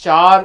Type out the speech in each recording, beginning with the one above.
4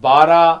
12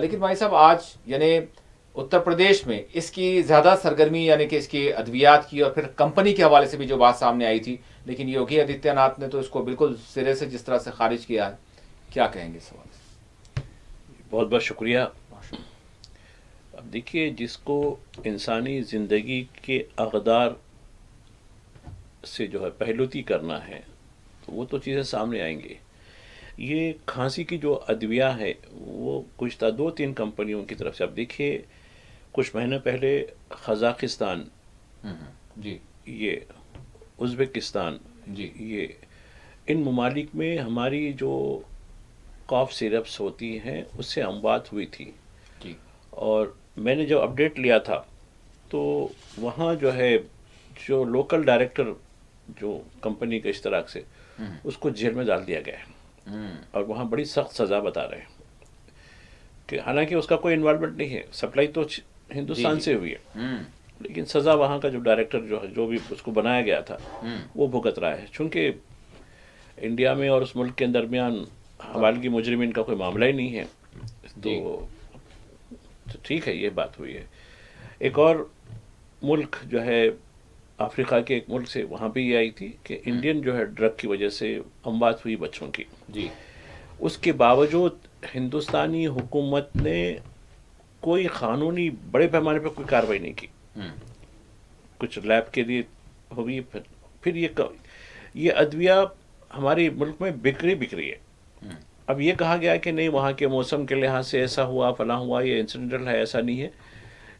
لیکن بھائی صاحب آج یعنی اتر پردیش میں اس کی زیادہ سرگرمی یعنی کہ اس کی ادویات کی اور پھر کمپنی کے حوالے سے بھی جو بات سامنے آئی تھی، لیکن یوگی آدتیہ ناتھ نے تو اس کو بالکل سرے سے جس طرح سے خارج کیا ہے، کیا کہیں گے اس حوالے سے؟ بہت بہت شکریہ. اب دیکھیے، جس کو انسانی زندگی کے اقدار سے جو ہے پہلوتی کرنا ہے تو وہ تو چیزیں سامنے آئیں گی. یہ کھانسی کی جو ادویہ ہے وہ گزشتہ 2-3 کمپنیوں کی طرف سے، اب دیکھیے کچھ مہینے پہلے قزاقستان، جی، یہ ازبکستان، جی، یہ ان ممالک میں ہماری جو کاف سیرپس ہوتی ہیں اس سے اموات ہوئی تھی. جی، اور میں نے جب اپڈیٹ لیا تھا تو وہاں جو ہے جو لوکل ڈائریکٹر جو کمپنی کے اشتراک سے، اس کو جیل میں ڈال دیا گیا ہے. اور وہاں بڑی سخت سزا بتا رہے ہیں کہ حالانکہ اس کا کوئی انوالومنٹ نہیں ہے، سپلائی تو ہندوستان سے ہوئی ہے، لیکن سزا وہاں کا جو ڈائریکٹر جو ہے، جو بھی اس کو بنایا گیا تھا، وہ بھگت رہا ہے. چونکہ انڈیا میں اور اس ملک کے درمیان حوالگی مجرمین کا کوئی معاملہ ہی نہیں ہے، تو ٹھیک ہے، یہ بات ہوئی ہے. ایک اور ملک جو ہے افریقہ کے ایک ملک سے، وہاں پہ یہ آئی تھی کہ انڈین جو ہے ڈرگ کی وجہ سے اموات ہوئی بچوں کی. جی، اس کے باوجود ہندوستانی حکومت نے کوئی قانونی بڑے پیمانے پہ کوئی کارروائی نہیں کی. کچھ لیب کے لیے ہوئی، پھر یہ ادویہ ہمارے ملک میں بکری ہے. اب یہ کہا گیا کہ نہیں، وہاں کے موسم کے لحاظ سے ایسا ہوا، فلاں ہوا، یہ انسیڈنٹل ہے، ایسا نہیں ہے.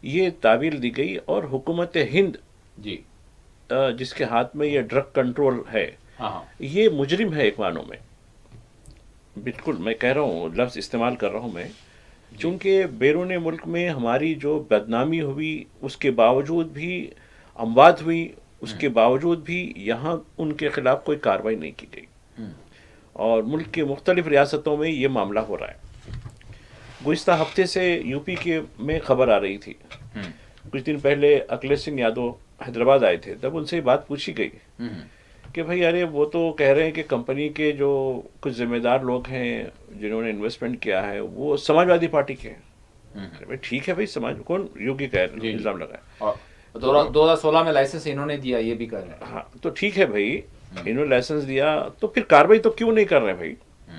یہ تعویل دی گئی، اور حکومت ہند، جی، جس کے ہاتھ میں یہ ڈرگ کنٹرول ہے، یہ مجرم ہے ایک معنوں میں. بالکل میں کہہ رہا ہوں، لفظ استعمال کر رہا ہوں میں، چونکہ بیرون ملک میں ہماری جو بدنامی ہوئی، اس کے باوجود بھی اموات ہوئی، اس کے باوجود بھی یہاں ان کے خلاف کوئی کارروائی نہیں کی گئی. اور ملک کے مختلف ریاستوں میں یہ معاملہ ہو رہا ہے. گزشتہ ہفتے سے یو پی کے میں خبر آ رہی تھی، کچھ دن پہلے اکھلیش سنگھ یادو حیدرآباد آئے تھے، تب ان سے یہ بات پوچھی گئی کہ بھائی ارے وہ تو کہہ رہے ہیں کہ کمپنی کے جو کچھ ذمہ دار لوگ ہیں جنہوں نے انویسٹمنٹ کیا ہے وہ سماجوادی پارٹی کے ہیں. ٹھیک ہے بھائی، سماج کون یوگی کا الزام لگا ہے؟ 2016 میں لائسنس انہوں نے دیا، یہ بھی کر رہے ہیں. ہاں تو ٹھیک ہے بھائی، انہوں نے لائسنس دیا تو پھر کارروائی تو کیوں نہیں کر رہے بھائی؟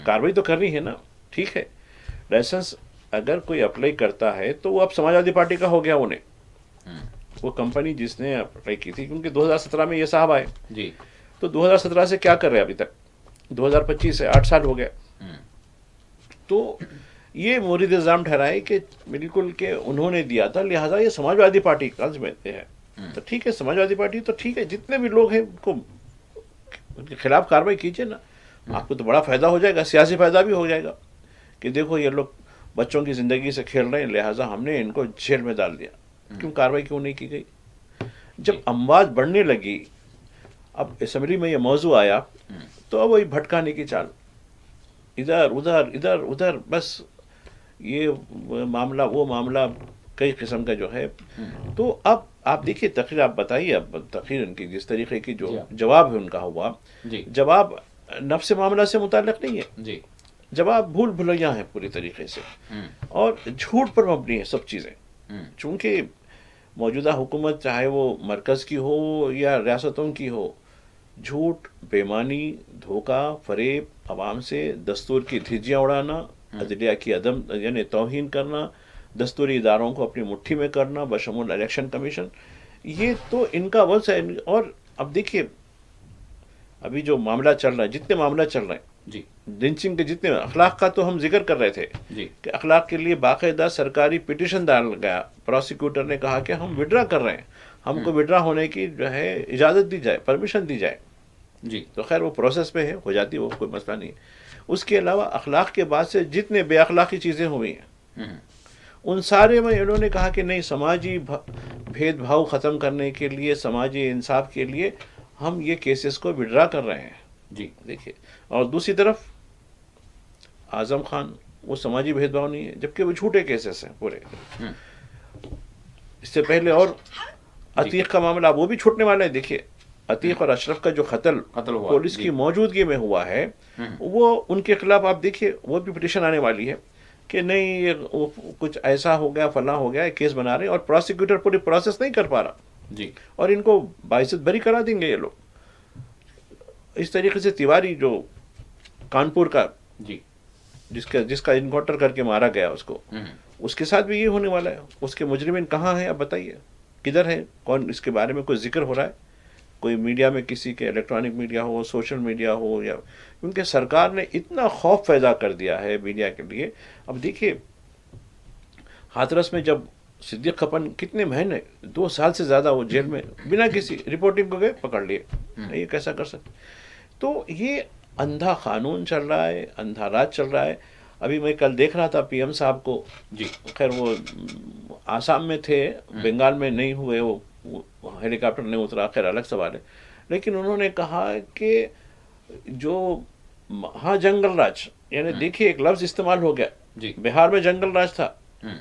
کارروائی تو کرنی ہے نا. ٹھیک ہے، لائسنس اگر کوئی اپلائی کرتا ہے تو وہ اب سماجوادی پارٹی کا ہو گیا. وہ کمپنی جس نے اپلائی کی تھی، کیونکہ 2017 میں یہ صاحب آئے، جی، تو 2017 سے کیا کر رہے ابھی تک؟ 2025 سے 8 سال ہو گئے. تو یہ مورد الزام ٹھہرائے کہ بالکل کہ انہوں نے دیا تھا، لہٰذا یہ سماجوادی پارٹی کا ہے. تو ٹھیک ہے، سماجوادی پارٹی تو ٹھیک ہے، جتنے بھی لوگ ہیں ان کے خلاف کارروائی کیجیے نا. آپ کو تو بڑا فائدہ ہو جائے گا، سیاسی فائدہ بھی ہو جائے گا کہ دیکھو یہ لوگ بچوں کی زندگی سے کھیل رہے ہیں، لہٰذا ہم نے ان کو جیل میں ڈال دیا. کیوں کارروائی کیوں نہیں کی گئی؟ جب اموات بڑھنے لگی، اب اسمبلی میں یہ موضوع آیا تو اب وہی بھٹکانے کی چال، ادھر ادھر ادھر ادھر، بس یہ معاملہ وہ معاملہ کئی قسم کا جو ہے. تو اب آپ دیکھیے تقریر، آپ بتائیے، اب تقریر ان کی جس طریقے کی جو جواب ہے ان کا ہوا، جواب نفس معاملہ سے متعلق نہیں ہے، جواب بھول بھلیاں ہیں پوری طریقے سے، اور جھوٹ پر مبنی ہے سب چیزیں. چونکہ موجودہ حکومت چاہے وہ مرکز کی ہو یا ریاستوں کی ہو، جھوٹ، بےمانی، دھوکہ، فریب، عوام سے دستور کی دھجیاں اڑانا، عدلیہ کی عدم یعنی توہین کرنا، دستوری اداروں کو اپنی مٹھی میں کرنا بشمول الیکشن کمیشن، یہ تو ان کا ورثہ ہے. اور اب دیکھیے ابھی جو معاملہ چل رہا ہے، جتنے معاملہ چل رہے ہیں، لنچنگ کے جتنے، اخلاق کا تو ہم ذکر کر رہے تھے کہ اخلاق کے لیے باقاعدہ سرکاری پٹیشن ڈال گیا. پروسیکیوٹر نے کہا کہ ہم وڈرا کر رہے ہیں، ہم کو وڈرا ہونے کی جو ہے اجازت دی جائے، پرمیشن دی جائے. تو خیر وہ پروسیس پہ ہے، ہو جاتی ہے، وہ کوئی مسئلہ نہیں ہے. اس کے علاوہ اخلاق کے بعد سے جتنے بے اخلاقی چیزیں ہوئی ہیں، ان سارے میں انہوں نے کہا کہ نہیں، سماجی بھید بھاؤ ختم کرنے کے لیے، سماجی انصاف کے لیے ہم یہ کیسز کو وڈرا کر رہے ہیں. دیکھیے، اور دوسری طرف اعظم خان، وہ سماجی بھید بھاؤ نہیں ہے، جبکہ وہ جھوٹے کیسز ہیں پورے. اس سے پہلے اور عتیق کا معاملہ، وہ بھی چھوٹنے والا ہے. دیکھیے عتیق اور اشرف کا جو قتل پولیس کی موجودگی میں ہوا ہے، وہ ان کے خلاف آپ دیکھیے وہ بھی پٹیشن آنے والی ہے. کہ نہیں یہ وہ کچھ ایسا ہو گیا فلاں ہو گیا کیس بنا رہے ہیں اور پروسیکیوٹر پوری پروسیس نہیں کر پا رہا جی اور ان کو باعزت بری کرا دیں گے یہ لوگ. اس طریقے سے تیواری جو کانپور کا جی جس کا انکاؤنٹر کر کے مارا گیا اس کو، اس کے ساتھ بھی یہ ہونے والا ہے. اس کے مجرمین کہاں ہیں اب بتائیے، کدھر ہیں؟ کون اس کے بارے میں کوئی ذکر ہو رہا ہے؟ کوئی میڈیا میں کسی کے الیکٹرانک میڈیا ہو سوشل میڈیا ہو یا کیونکہ سرکار نے اتنا خوف پیدا کر دیا ہے میڈیا کے لیے. اب دیکھیے ہاتھرس میں جب صدیق خپن کتنے مہینے 2 سال سے زیادہ وہ جیل میں بنا کسی رپورٹنگ کو گئے پکڑ لیے، یہ کیسا کر سکتے؟ تو یہ اندھا قانون چل رہا ہے، اندھا راج چل رہا ہے. ابھی میں کل دیکھ رہا تھا پی ایم صاحب کو، جی خیر وہ آسام میں تھے، بنگال میں نہیں ہوئے، وہ ہیلی کاپٹر نہیں اترا، خیر الگ سوال ہے. لیکن انہوں نے کہا کہ جو مہا جنگل راج، یعنی دیکھیے ایک لفظ استعمال ہو گیا، جی بہار میں جنگل راج تھا،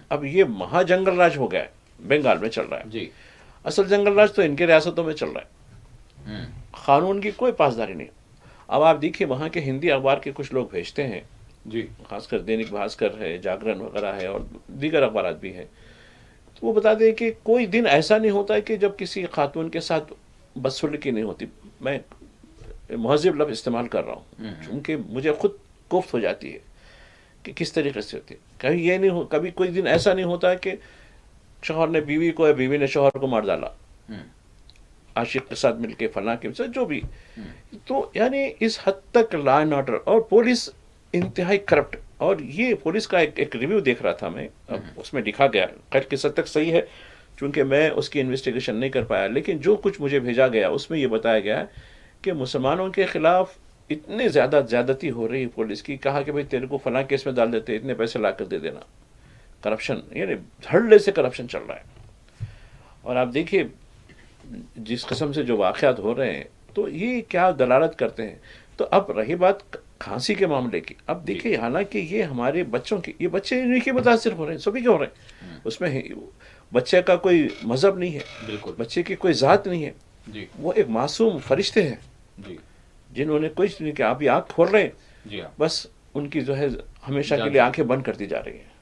اب یہ مہا جنگل راج ہو گیا ہے، بنگال میں چل رہا ہے. جی اصل جنگل راج تو ان کے ریاستوں میں چل رہا ہے، قانون کی کوئی پاسداری نہیں. اب آپ دیکھیے وہاں کے ہندی اخبار کے کچھ لوگ بھیجتے ہیں، جی خاص کر دینک بھاسکر ہے، جاگرن وغیرہ ہے اور دیگر اخبارات بھی ہیں، تو وہ بتا دیں کہ کوئی دن ایسا نہیں ہوتا ہے کہ جب کسی خاتون کے ساتھ بدسلوکی نہیں ہوتی. میں مہذب لفظ استعمال کر رہا ہوں چونکہ مجھے خود کوفت ہو جاتی ہے کہ کس طریقے سے ہوتی ہے. کبھی یہ نہیں ہو، کبھی کوئی دن ایسا نہیں ہوتا ہے کہ شوہر نے بیوی کو یا بیوی نے شوہر کو مار ڈالا، عاشق کے ساتھ مل کے فلاں کے ساتھ جو بھی. تو یعنی اس حد تک لا اینڈ آرڈر اور پولیس انتہائی کرپٹ. اور یہ پولیس کا ایک ریویو دیکھ رہا تھا میں، اب اس میں لکھا گیا، خیر کس حد تک صحیح ہے چونکہ میں اس کی انویسٹیگیشن نہیں کر پایا، لیکن جو کچھ مجھے بھیجا گیا اس میں یہ بتایا گیا کہ مسلمانوں کے خلاف اتنے زیادہ زیادتی ہو رہی ہے پولیس کی. کہا کہ بھائی تیرے کو فلاں کیس میں ڈال دیتے، اتنے پیسے لا کر دے دینا. کرپشن یعنی دھڑلے سے کرپشن چل رہا ہے. اور آپ دیکھیے جس قسم سے جو واقعات ہو رہے ہیں تو یہ کیا دلالت کرتے ہیں. تو اب رہی بات کھانسی کے معاملے کی، اب دیکھیے حالانکہ یہ ہمارے بچوں کی، یہ بچے انہیں کے متاثر ہو رہے ہیں، سبھی کے ہو رہے ہیں. اس میں بچے کا کوئی مذہب نہیں ہے، بالکل بچے کی کوئی ذات نہیں ہے، جی وہ ایک معصوم فرشتے ہیں جی جنہوں نے کچھ نہیں کیا. آپ یہ آنکھ کھول رہے ہیں، جی ہاں بس ان کی جو ہے ہمیشہ کے لیے آنکھیں بند کرتی جا رہی ہیں.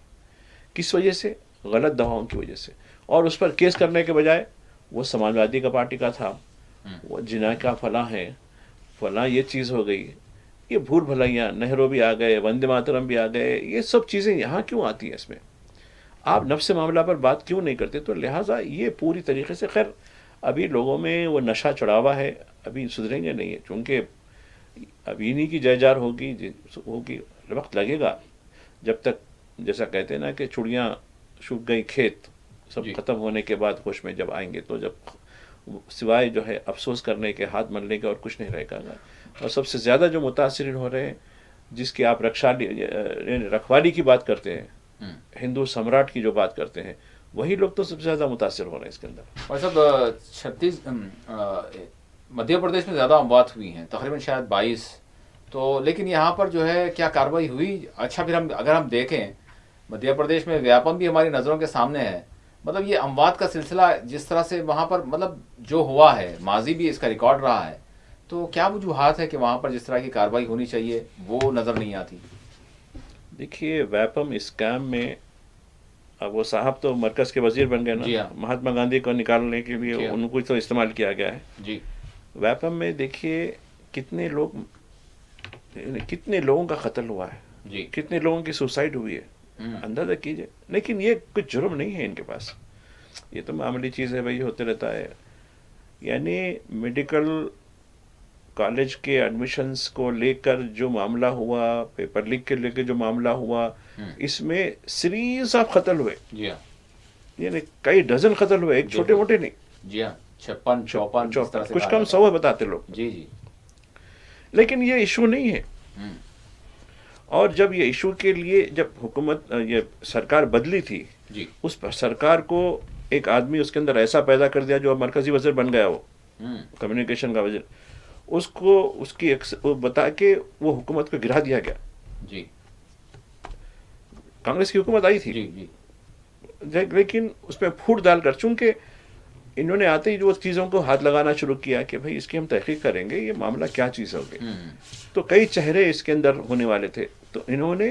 کس وجہ سے؟ غلط دواؤں کی وجہ سے. اور اس پر کیس کرنے کے بجائے وہ سماجوادی کا پارٹی کا تھا، وہ جناح کا فلاں ہے، فلاں یہ چیز ہو گئی. یہ بھول بھلائیاں، نہرو بھی آ گئے، وندے ماترم بھی آ گئے، یہ سب چیزیں یہاں کیوں آتی ہیں؟ اس میں آپ نفس معاملہ پر بات کیوں نہیں کرتے؟ تو لہٰذا یہ پوری طریقے سے، خیر ابھی لوگوں میں وہ نشہ چڑھاوا ہے، ابھی سدھریں گے نہیں ہے چونکہ اب انہی کی جے جار ہوگی، وقت لگے گا. جب تک جیسا کہتے ہیں نا کہ چڑیاں سوکھ گئی کھیت، سب جی ختم ہونے کے بعد ہوش میں جب آئیں گے تو جب سوائے جو ہے افسوس کرنے کے، ہاتھ ملنے کے اور کچھ نہیں رہے گا. اور سب سے زیادہ جو متاثرین ہو رہے ہیں، جس کی آپ رکھوالی کی بات کرتے ہیں، ہندو سمراٹ کی جو بات کرتے ہیں، وہی لوگ تو سب سے زیادہ متاثر ہو رہے ہیں اس کے اندر. اور سب مدھیہ پردیش میں زیادہ اموات ہوئی ہیں، تقریباً شاید 22. تو لیکن یہاں پر جو ہے کیا کارروائی ہوئی؟ اچھا پھر اگر ہم دیکھیں مدھیہ پردیش میں ویاپم بھی ہماری نظروں کے سامنے ہے. مطلب یہ اموات کا سلسلہ جس طرح سے وہاں پر مطلب جو ہوا ہے، ماضی بھی اس کا ریکارڈ رہا ہے، تو کیا وجوہات ہے کہ وہاں پر جس طرح کی کارروائی ہونی چاہیے وہ نظر نہیں آتی؟ دیکھیے ویپم اسکیم میں اب وہ صاحب تو مرکز کے وزیر بن گئے نا، جی ہاں. مہاتما گاندھی کو نکالنے کے لیے جی ہاں. ان کو تو استعمال کیا گیا ہے. جی ویپم میں دیکھیے کتنے لوگوں کا قتل ہوا ہے، جی کتنے لوگوں کی سوسائڈ ہوئی ہے، اندازہ کیجئے. لیکن یہ کچھ جرم نہیں ہے ان کے پاس، یہ تو معمولی چیز ہے، بھائی ہوتے رہتا ہے. یعنی میڈیکل کالج کے ایڈمیشنز کو لے کر جو معاملہ ہوا، پیپر لیک کے لے کے جو معاملہ ہوا، اس میں سیریز آف قتل ہوئے. جی ہاں یعنی کئی ڈزن قتل ہوئے، ایک چھوٹے موٹے نہیں. جی ہاں 56 کچھ کم 100 بتاتے لوگ. جی جی لیکن یہ ایشو نہیں ہے. اور جب یہ ایشو کے لیے جب حکومت یہ سرکار بدلی تھی، جی اس پر سرکار کو ایک آدمی اس کے اندر ایسا پیدا کر دیا جو مرکزی وزیر بن گیا، وہ کمیونیکیشن کا وزیر، اس کو اس کی بتا کے وہ حکومت کو گرا دیا گیا. جی کانگریس کی حکومت آئی تھی، جی جی لیکن اس میں پھوٹ ڈال کر، چونکہ انہوں نے آتے ہی جو چیزوں کو ہاتھ لگانا شروع کیا کہ بھائی اس کی ہم تحقیق کریں گے، یہ معاملہ کیا چیز ہوگی. تو کئی چہرے اس کے اندر ہونے والے تھے، تو انہوں نے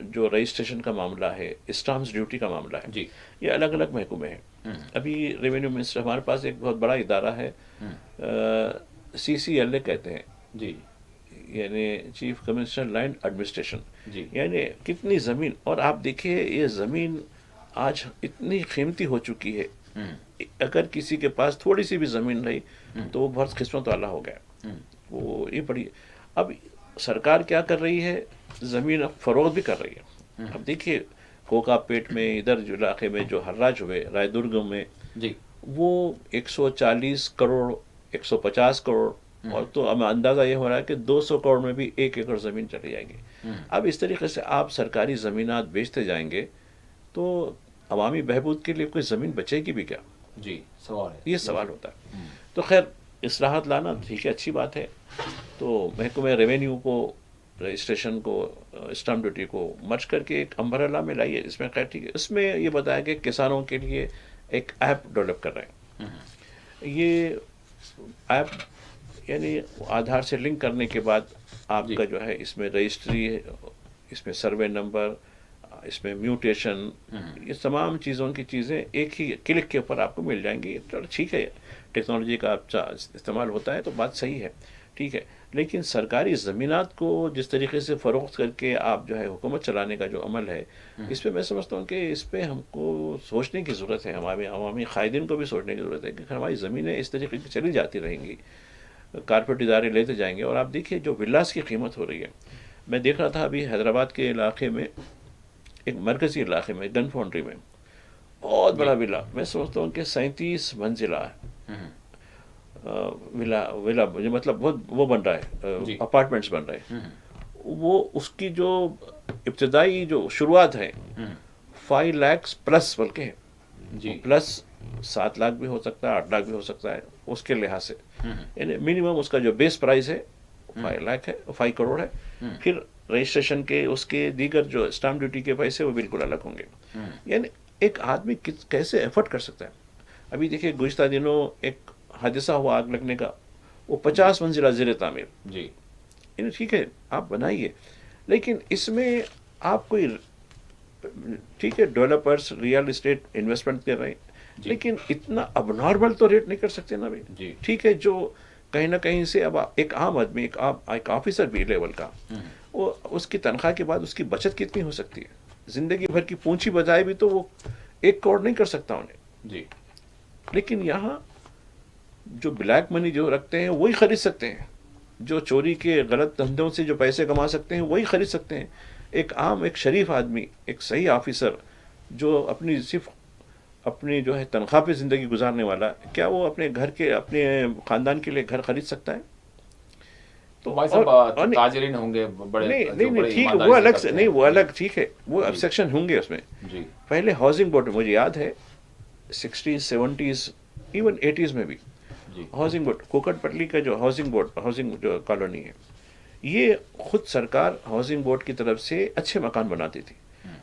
جو رجسٹریشن کا معاملہ ہے، اسٹامپس ڈیوٹی کا معاملہ ہے، جی یہ الگ الگ محکمے ہیں. ابھی ریونیو منسٹر ہمارے پاس ایک بہت بڑا ادارہ ہے، CCLA کہتے ہیں، جی یعنی چیف کمشنر لینڈ ایڈمنسٹریشن. جی یعنی کتنی زمین، اور آپ دیکھیے یہ زمین آج اتنی قیمتی ہو چکی ہے، اگر کسی کے پاس تھوڑی سی بھی زمین رہی تو وہ بہت قسمت والا ہو گیا. وہ یہ بڑی، اب سرکار کیا کر رہی ہے، زمین اب فروغ بھی کر رہی ہے. اب دیکھیے کوکا پیٹ میں، ادھر جو علاقے میں جو حراج ہوئے رائے درگ میں، جی وہ 140 کروڑ 150 کروڑ، اور تو اب اندازہ یہ ہو رہا ہے کہ 200 کروڑ میں بھی 1 ایکڑ زمین چلی جائے گی. اب اس طریقے سے آپ سرکاری زمینات بیچتے جائیں گے تو عوامی بہبود کے لیے کوئی زمین بچے گی بھی کیا؟ جی سوال ہے. یہ سوال ہوتا ہے. تو خیر اصلاحات لانا ٹھیک ہے، اچھی بات ہے. تو محکمہ ریونیو کو، رجسٹریشن کو، اسٹامپ ڈیوٹی کو مرج کر کے ایک امبریلا میں لائیے. اس میں خیر ٹھیک ہے. اس میں یہ بتایا کہ کسانوں کے لیے ایک ایپ ڈیولپ کر رہے ہیں. یہ ایپ یعنی آدھار سے لنک کرنے کے بعد آپ کا جو ہے اس میں رجسٹری، اس میں سروے نمبر، اس میں میوٹیشن، یہ تمام چیزوں کی چیزیں ایک ہی کلک کے اوپر آپ کو مل جائیں گی. ٹھیک ہے، ٹیکنالوجی کا استعمال ہوتا ہے تو بات صحیح ہے، ٹھیک ہے. لیکن سرکاری زمینات کو جس طریقے سے فروخت کر کے آپ جو ہے حکومت چلانے کا جو عمل ہے، اس پہ میں سمجھتا ہوں کہ اس پہ ہم کو سوچنے کی ضرورت ہے. ہمارے عوامی قائدین کو بھی سوچنے کی ضرورت ہے کہ ہماری زمینیں اس طریقے کی چلی جاتی رہیں گی، کارپوریٹ ادارے لیتے جائیں گے. اور آپ دیکھیے جو ولاس کی قیمت ہو رہی ہے، میں دیکھ رہا تھا ابھی حیدرآباد کے علاقے میں، ایک مرکزی علاقے میں گن فاؤنڈری میں بہت بڑا ولا، میں سمجھتا ہوں کہ 37 منزلہ ہے. ولا مطلب بہت وہ بن رہا ہے، اپارٹمنٹس بن رہے ہیں. وہ اس کی جو ابتدائی جو شروعات ہے 5 لاکھ پلس بلکہ ہے، جی پلس 7 لاکھ بھی ہو سکتا ہے، 8 لاکھ بھی ہو سکتا ہے اس کے لحاظ سے. یعنی منیمم اس کا جو بیس پرائز ہے 5 لاکھ ہے، 5 کروڑ ہے. پھر رجسٹریشن کے، اس کے دیگر جو اسٹامپ ڈیوٹی کے پیسے وہ بالکل الگ ہوں گے. یعنی ایک آدمی کیسے ایفرٹ کر سکتا ہے. ابھی دیکھیے گزشتہ دنوں ایک حادثہ ہوا آگ لگنے کا، وہ 50 منزلہ زیر تعمیر. جی یعنی ٹھیک ہے آپ بنائیے، لیکن اس میں آپ کوئی، ٹھیک ہے ڈیولپرس ریئل اسٹیٹ انویسٹمنٹ کر رہے ہیں، لیکن اتنا اب نارمل تو ریٹ نہیں کر سکتے نا بھائی. ٹھیک ہے، جو کہیں نہ کہیں سے اب ایک عام آدمی، ایک آفیسر بھی لیول کا، وہ اس کی تنخواہ کے بعد اس کی بچت کتنی ہو سکتی ہے؟ زندگی بھر کی پونچھی بجائے بھی تو وہ 1 کروڑ نہیں کر سکتا انہیں. جی لیکن یہاں جو بلیک منی جو رکھتے ہیں وہی خرید سکتے ہیں، جو چوری کے غلط دھندوں سے جو پیسے کما سکتے ہیں وہی خرید سکتے ہیں. ایک عام، ایک شریف آدمی، ایک صحیح آفیسر جو اپنی صرف اپنی جو ہے تنخواہ پہ زندگی گزارنے والا، کیا وہ اپنے گھر کے، اپنے خاندان کے لیے گھر خرید سکتا ہے؟ تو بھائی صاحب تاجرین ہوں گے بڑے، نہیں ٹھیک ہے، وہ الگ سے نہیں، وہ الگ ٹھیک ہے، وہ اب سیکشن ہوں گے اس میں. جی پہلے ہاؤسنگ بورڈ، مجھے یاد ہے 60s 70s ایون 80s میں بھی ہاؤسنگ بورڈ، کوکٹ پٹلی کا جو ہاؤسنگ بورڈ، ہاؤسنگ جو کالونی ہے، یہ خود سرکار ہاؤسنگ بورڈ کی طرف سے اچھے مکان بناتی تھی،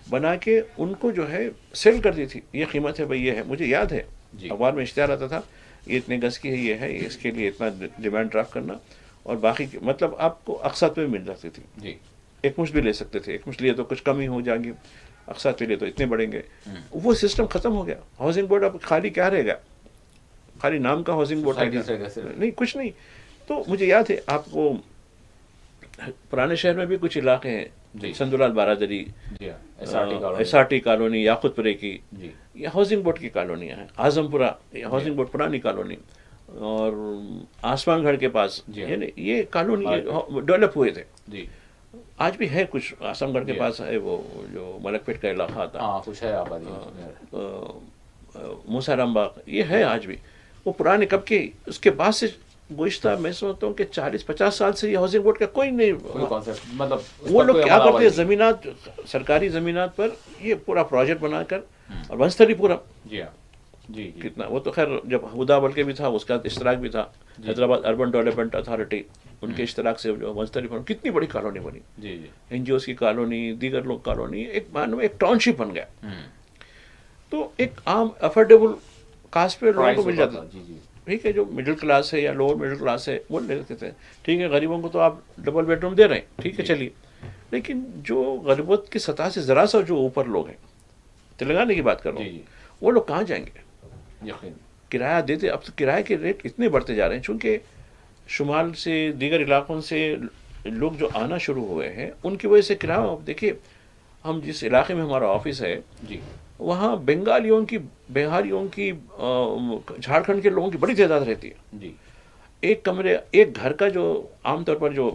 بنا کے ان کو جو ہے سیل کرتی تھی. یہ قیمت ہے بھائی، یہ ہے. مجھے یاد ہے اخبار میں اشتہار آتا تھا، یہ اتنے گز کی ہے، یہ ہے، اس کے لیے اتنا ڈیمانڈ ڈرافٹ کرنا، اور باقی مطلب آپ کو اقساط پہ مل جاتی تھی. جی ایک مشت بھی لے سکتے تھے، ایک مشت لیے تو کچھ کم ہی ہو جائیں گے، اقساط پہ لیے تو اتنے بڑھیں گے. وہ سسٹم ختم ہو گیا. ہاؤسنگ بورڈ اب خالی کیا رہے گا؟ خالی نام کا ہاؤسنگ بورڈ نہیں، کچھ نہیں. تو مجھے یاد ہے، آپ کو پرانے شہر میں بھی کچھ علاقے ہیں، سندولال بارادری، ایس آر ٹی کالونی، یاقوت پورے کی، یہ ہاؤسنگ بورڈ کی کالونیاں ہیں. اعظم پورہ، یہ ہاؤسنگ بورڈ پرانی کالونی، اور آسمان گھر کے پاس، یعنی یہ کالونی ڈیولپ ہوئے تھے. آج بھی ہے کچھ آسام گڑھ کے پاس ہے، وہ جو ملک پیٹ کا علاقہ تھا، کچھ ہے موسیرام باغ، یہ ہے آج بھی. وہ پرانے کب کے، اس کے بعد سے گزشتہ میں سمجھتا ہوں کہ 40-50 سال سے یہ ہاؤسنگ بورڈ کا کوئی نہیں، مطلب وہ لوگ کیا کرتے ہیں زمینات، سرکاری زمینات پر یہ پورا پروجیکٹ بنا کر، اور ونستری پورا جی کتنا، وہ تو خیر جب ہدا بلکہ بھی تھا اس کا اشتراک بھی تھا، حیدرآباد اربن ڈیولپمنٹ اتھارٹی، ان کے اشتراک سے جو ونستری پورا کتنی بڑی کالونی بنی، این جی اوز کی کالونی، دیگر لوگ کالونی، ایک ٹاؤن شپ بن گیا. تو ایک عام افورڈیبل کاسٹ پہ لوگوں کو مل جاتا. ٹھیک ہے، جو مڈل کلاس ہے یا لوور مڈل کلاس ہے وہ لے لیتے تھے. ٹھیک ہے، غریبوں کو تو آپ ڈبل بیڈ روم دے رہے ہیں، ٹھیک ہے چلیے. لیکن جو غربت کی سطح سے ذرا سا جو اوپر لوگ ہیں، تلنگانہ کی بات کر رہا جی ہوں، جی وہ لوگ کہاں جائیں گے؟ یقین کرایہ دیتے، اب تو کرایہ کے ریٹ اتنے بڑھتے جا رہے ہیں، چونکہ شمال سے دیگر علاقوں سے لوگ جو آنا شروع ہوئے ہیں ان کی وجہ سے کرایہ. اب دیکھیے ہم جس علاقے میں ہمارا آفس ہے جی وہاں بنگالیوں کی، بہاریوں کی، جھارکھنڈ کے لوگوں کی بڑی تعداد رہتی ہے. جی ایک کمرے، ایک گھر کا جو عام طور پر جو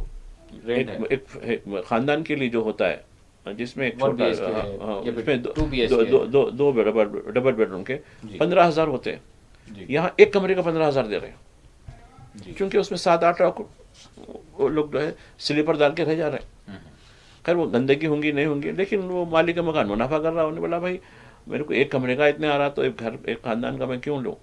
رینٹ ہے ایک خاندان کے لیے جو ہوتا ہے، جس میں ایک 1 چھوٹا، BHK ہے یا اس پھر میں 2 BHK ہے. دو ڈبل بیڈ روم کے جی 15,000 ہوتے ہیں. جی یہاں ایک کمرے کا 15,000 دے رہے ہیں، جی کیونکہ اس میں 7-8 لوگ جو ہے سلیپر ڈال کے رہ جا رہے ہیں. خیر وہ گندگی ہوں گی نہیں ہوں گی، لیکن وہ مالک کا مکان منافع کر رہا. انہوں نے بولا بھائی میرے کو ایک کمرے کا اتنے آ رہا تو ایک گھر، ایک خاندان کا میں کیوں لوں؟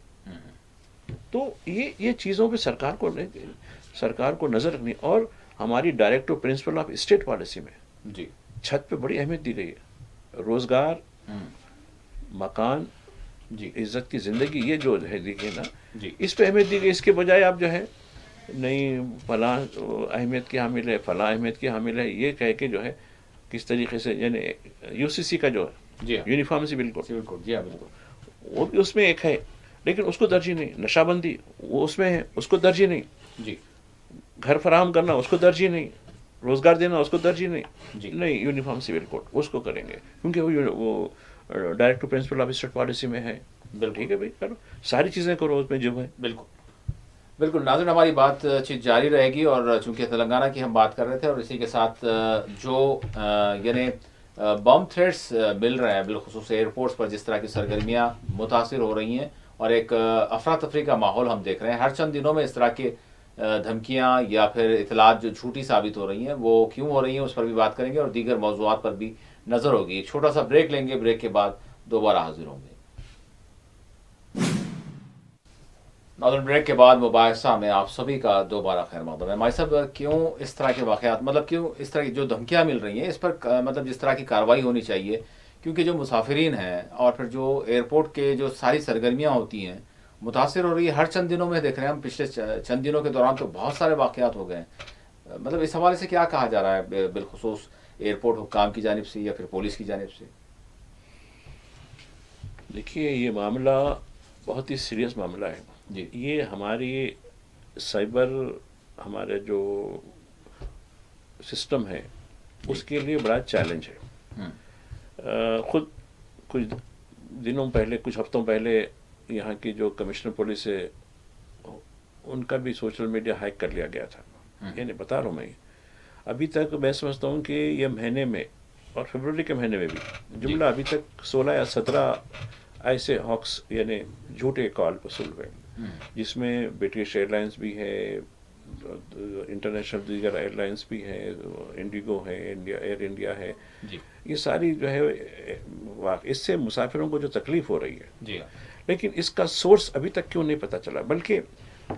تو یہ چیزوں پہ سرکار کو نظر رکھنی. اور ہماری director principle of state policy میں جی چھت پہ بڑی اہمیت دی گئی ہے. روزگار، مکان، جی عزت کی زندگی، یہ جو ہے دیکھیے نا، جی اس پہ اہمیت دی گئی. اس کے بجائے آپ جو ہے نہیں فلاں اہمیت کی حامل ہے، فلاں اہمیت کی حامل ہے، یہ کہہ کے جو ہے کس طریقے سے، یعنی UCC کا جو ہے جی ہاں uniform civil code, civil code, جی ہاں بالکل وہ بھی اس میں ایک ہے، لیکن اس کو ترجیح نہیں. نشہ بندی وہ اس میں ہے، اس کو ترجیح نہیں. جی گھر فراہم کرنا اس کو ترجیح نہیں. روزگار دینا اس کو ترجیح نہیں. جی نہیں، یونیفارم سول کوڈ اس کو کریں گے، کیونکہ وہ director principle of state policy میں ہے. بالکل ٹھیک ہے بھائی، کرو ساری چیزیں کرو اس میں جو ہے. بالکل بالکل. ناظرین ہماری بات چیت جاری رہے گی، اور چونکہ تلنگانہ کی ہم بات کر رہے تھے، اور اسی کے ساتھ جو یعنی بم تھریٹس مل رہے ہیں بالخصوص ایئرپورٹس پر، جس طرح کی سرگرمیاں متاثر ہو رہی ہیں اور ایک افراتفری کا ماحول ہم دیکھ رہے ہیں ہر چند دنوں میں. اس طرح کے دھمکیاں یا پھر اطلاعات جو جھوٹی ثابت ہو رہی ہیں وہ کیوں ہو رہی ہیں، اس پر بھی بات کریں گے، اور دیگر موضوعات پر بھی نظر ہوگی. ایک چھوٹا سا بریک لیں گے، بریک کے بعد دوبارہ حاضر ہوں گے. ناظرین بریک کے بعد مباحثہ میں آپ سبھی کا دوبارہ خیر مقدم ہے. مائی صاحب، کیوں اس طرح کے واقعات، مطلب کیوں اس طرح کی جو دھمکیاں مل رہی ہیں اس پر مطلب جس طرح کی کارروائی ہونی چاہیے، کیونکہ جو مسافرین ہیں اور پھر جو ایئرپورٹ کے جو ساری سرگرمیاں ہوتی ہیں متاثر ہو رہی ہے ہر چند دنوں میں. دیکھ رہے ہیں ہم پچھلے چند دنوں کے دوران تو بہت سارے واقعات ہو گئے ہیں. مطلب اس حوالے سے کیا کہا جا رہا ہے بالخصوص ایئرپورٹ حکام کی جانب سے یا پھر پولیس کی جانب سے؟ دیکھیے یہ معاملہ بہت ہی سیریس معاملہ ہے. جی یہ ہماری سائبر، ہمارے جو سسٹم ہے اس کے لیے بڑا چیلنج ہے. خود کچھ دنوں پہلے، کچھ ہفتوں پہلے یہاں کی جو کمشنر پولیس ہے ان کا بھی سوشل میڈیا ہیک کر لیا گیا تھا. یعنی بتا رہا ہوں میں، ابھی تک میں سمجھتا ہوں کہ یہ مہینے میں اور فروری کے مہینے میں بھی جملہ ابھی تک 16 یا 17 ایسے ہاکس یعنی جھوٹے کال وصول ہوئے، جس میں برٹش ایئر لائنس بھی ہے، انٹرنیشنل دیگر ایئر لائنس بھی ہے، انڈیگو ہے، ایئر انڈیا ہے. جی یہ ساری جو ہے اس سے مسافروں کو جو تکلیف ہو رہی ہے، جی لیکن اس کا سورس ابھی تک کیوں نہیں پتہ چلا. بلکہ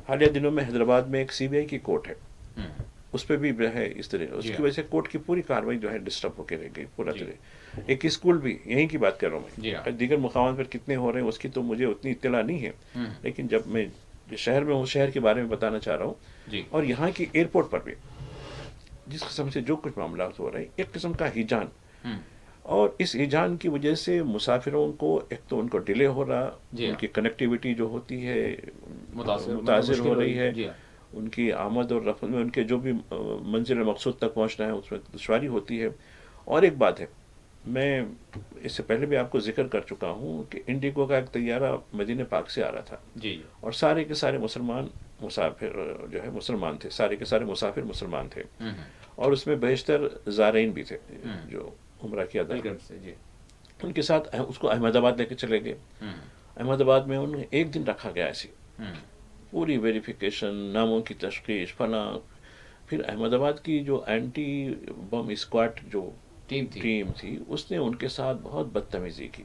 حالیہ دنوں میں حیدرآباد میں ایک CBI کی کورٹ ہے، اس پہ بھی جو ہے اس طرح اس کی وجہ سے کورٹ کی پوری کاروائی جو ہے ڈسٹرب ہو کے رہ گئی پورا طرح. ایک اسکول بھی یہیں کی بات کر رہا ہوں میں، دیگر مقامات پر کتنے ہو رہے ہیں اس کی تو مجھے اتنی اطلاع نہیں ہے، لیکن جب میں شہر میں ہوں شہر کے بارے میں بتانا چاہ رہا ہوں. اور یہاں کی ایئرپورٹ پر بھی جس قسم سے جو کچھ معاملات ہو رہے ہیں، ایک قسم کا ہیجان، اور اس ہیجان کی وجہ سے مسافروں کو ایک تو ان کو ڈیلے ہو رہا، ان کی کنیکٹیوٹی جو ہوتی ہے متاثر ہو رہی ہے، ان کی آمد اور رفت میں ان کے جو بھی منزل مقصود تک پہنچنا ہے اس میں دشواری ہوتی ہے. اور ایک بات ہے، میں اس سے پہلے بھی آپ کو ذکر کر چکا ہوں کہ انڈیگو کا ایک طیارہ مدینہ پاک سے آ رہا تھا، اور سارے کے سارے مسافر جو ہے مسلمان تھے، سارے کے سارے مسافر مسلمان تھے، اور اس میں بیشتر زائرین بھی تھے جو عمرہ کیا تھا. ان کے ساتھ اس کو احمد آباد لے کے چلے گئے. احمد آباد میں انہیں ایک دن رکھا گیا ایسی، پوری ویریفیکیشن، ناموں کی تشخیص، فلاں. پھر احمد آباد کی جو اینٹی بم اسکواڈ جو ٹیم تھی اس نے ان کے ساتھ بہت بدتمیزی کی.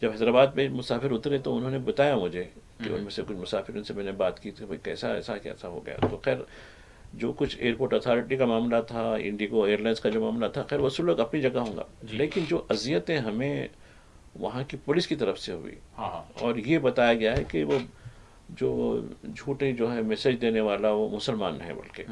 جب حیدرآباد میں مسافر اترے تو انہوں نے بتایا مجھے کہ ان میں سے کچھ مسافر ان سے میں نے بات کی تھی، بھائی کیسا ایسا ہو گیا. تو خیر جو کچھ ایئرپورٹ اتھارٹی کا معاملہ تھا، انڈیگو ایئر لائنس کا جو معاملہ تھا، خیر وہ سب لوگ اپنی جگہ ہوں گا، لیکن جو اذیتیں ہمیں وہاں کی پولیس کی طرف سے ہوئی، اور یہ بتایا گیا ہے کہ وہ جو جھوٹے جو ہے میسج دینے والا وہ مسلمان ہے بلکہ،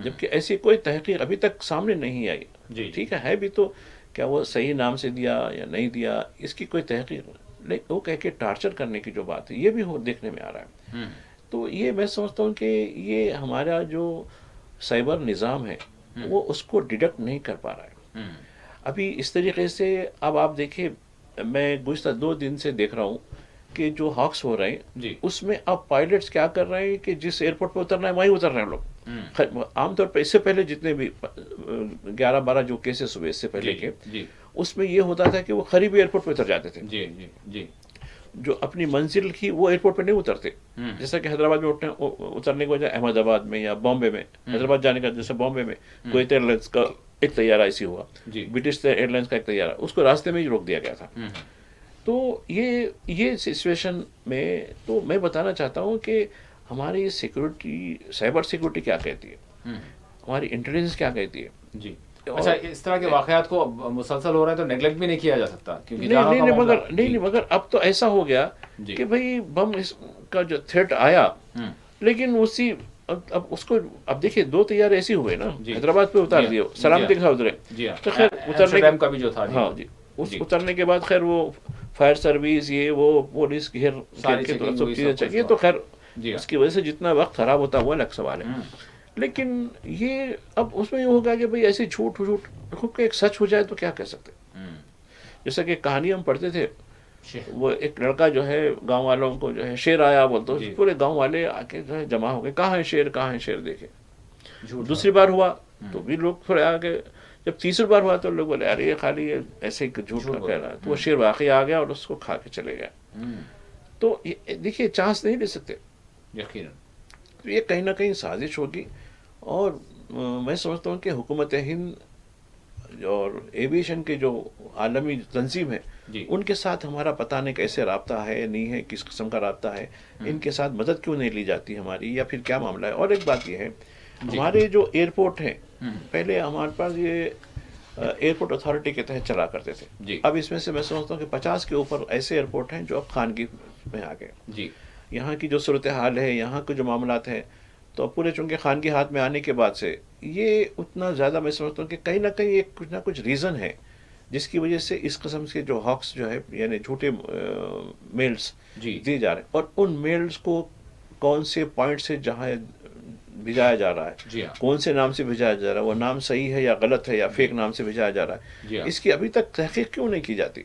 جبکہ ایسی کوئی تحقیق ابھی تک سامنے نہیں آئی. جی ٹھیک ہے بھی تو کیا وہ صحیح نام سے دیا یا نہیں دیا اس کی کوئی تحقیق، لیکن وہ کہہ کے ٹارچر کرنے کی جو بات ہے یہ بھی دیکھنے میں آ رہا ہے. تو یہ میں سمجھتا ہوں کہ یہ ہمارا جو سائبر نظام ہے وہ اس کو ڈیڈکٹ نہیں کر پا رہا ہے ابھی اس طریقے سے. اب آپ دیکھیں میں گزشتہ 2 دن سے دیکھ رہا ہوں کہ جو ہاکس ہو رہے ہیں جی اس میں اب پائلٹس کیا کر رہے ہیں کہ جس ایئرپورٹ پہ اترنا ہے وہیں اتر رہے ہیں لوگ. عام طور پہ اس سے پہلے جتنے بھی 11-12 جو کیسز ہوئے اس سے پہلے کے، جی اس میں یہ ہوتا تھا کہ وہ قریبی ایئرپورٹ پہ اتر جاتے تھے. جی جی جی جو اپنی منزل کی وہ ایئرپورٹ پہ نہیں اترتے. جیسا کہ حیدرآباد میں اترنے کی وجہ احمد آباد میں یا بامبے میں، حیدرآباد جانے کا جیسے بامبے میں کویت ایئر لائنس کا ایک طیارہ ایسی ہوا، جی برٹش ایئر لائنس کا ایک طیارہ، اس کو راستے میں ہی روک دیا گیا تھا. تو یہ سچویشن میں تو میں بتانا چاہتا ہوں کہ ہماری سیکورٹی، سائبر سیکورٹی کیا کہتی ہے، ہماری انٹیلیجنس کیا کہتی ہے. جی. اچھا اس طرح کے واقعات کو مسلسل ہو رہے ہیں تو نیگلیکٹ بھی نہیں کیا جا سکتا کیونکہ نہیں مگر اب تو ایسا ہو گیا کہ بھائی بم کا جو تھریٹ آیا، لیکن اسی اب اس کو اب دیکھیے 2 طیارے ایسے ہوئے نا، حیدرآباد پہ اتار دیے، سلامتی کے ساتھ اترے. تو خیر اترنے کا بھی جو تھا ہاں جی اترنے کے بعد خیر وہ فائر سروس یہ وہ پولیس گھیر کے تو سب چیزیں چاہیے، تو خیر اس کی وجہ سے جتنا وقت خراب ہوتا وہ الگ سوال ہے. لیکن یہ اب اس میں یہ ہوگا کہ بھئی ایسے جھوٹ خود کا ایک سچ ہو جائے تو کیا کہہ سکتے. جیسا کہ کہانی ہم پڑھتے تھے، وہ ایک لڑکا جو ہے گاؤں والوں کو جو ہے شیر آیا بولتے، پورے گاؤں والے آ کے جو ہے جمع ہو گئے، کہاں ہے شیر کہاں ہے شیر. دیکھے دوسری بار ہوا تو بھی لوگ تھوڑے آ گئے، جب تیسری بار ہوا تو لوگ بولے ارے یہ خالی ایسے ہی جھوٹ کا کہہ رہا ہے. تو وہ شیر واقعی آ گیا اور اس کو کھا کے چلے گیا. تو دیکھیے چانس نہیں لے سکتے یقیناً. یہ کہیں نہ کہیں سازش ہوگی. اور میں سمجھتا ہوں کہ حکومت ہند اور ایویشن کے جو عالمی تنظیم ہے ان کے ساتھ ہمارا پتہ نہیں کیسے رابطہ ہے نہیں ہے، کس قسم کا رابطہ ہے، ان کے ساتھ مدد کیوں نہیں لی جاتی ہماری، یا پھر کیا معاملہ ہے. اور ایک بات یہ ہے ہمارے جو ایئرپورٹ ہیں پہلے ہمارے پاس یہ ایئرپورٹ اتھارٹی کے تحت چلا کرتے تھے. اب اس میں سے میں سمجھتا ہوں کہ 50 کے اوپر ایسے ایئرپورٹ ہیں جو اب خانگی میں آ گئے. یہاں کی جو صورتحال ہے، یہاں کے جو معاملات ہیں، تو پورے چونکہ خانگی ہاتھ میں آنے کے بعد سے یہ اتنا زیادہ میں سمجھتا ہوں کہ کہیں نہ کہیں ایک کچھ نہ کچھ ریزن ہے جس کی وجہ سے اس قسم کے جو ہاکس جو ہے یعنی جھوٹے میلز دیے جا رہے ہیں. اور ان میلز کو کون سے پوائنٹ سے جہاں بھیجایا جا رہا ہے، کون سے نام سے بھیجایا جا رہا ہے، وہ نام صحیح ہے یا غلط ہے یا فیک نام سے بھیجایا جا رہا ہے، اس کی ابھی تک تحقیق کیوں نہیں کی جاتی.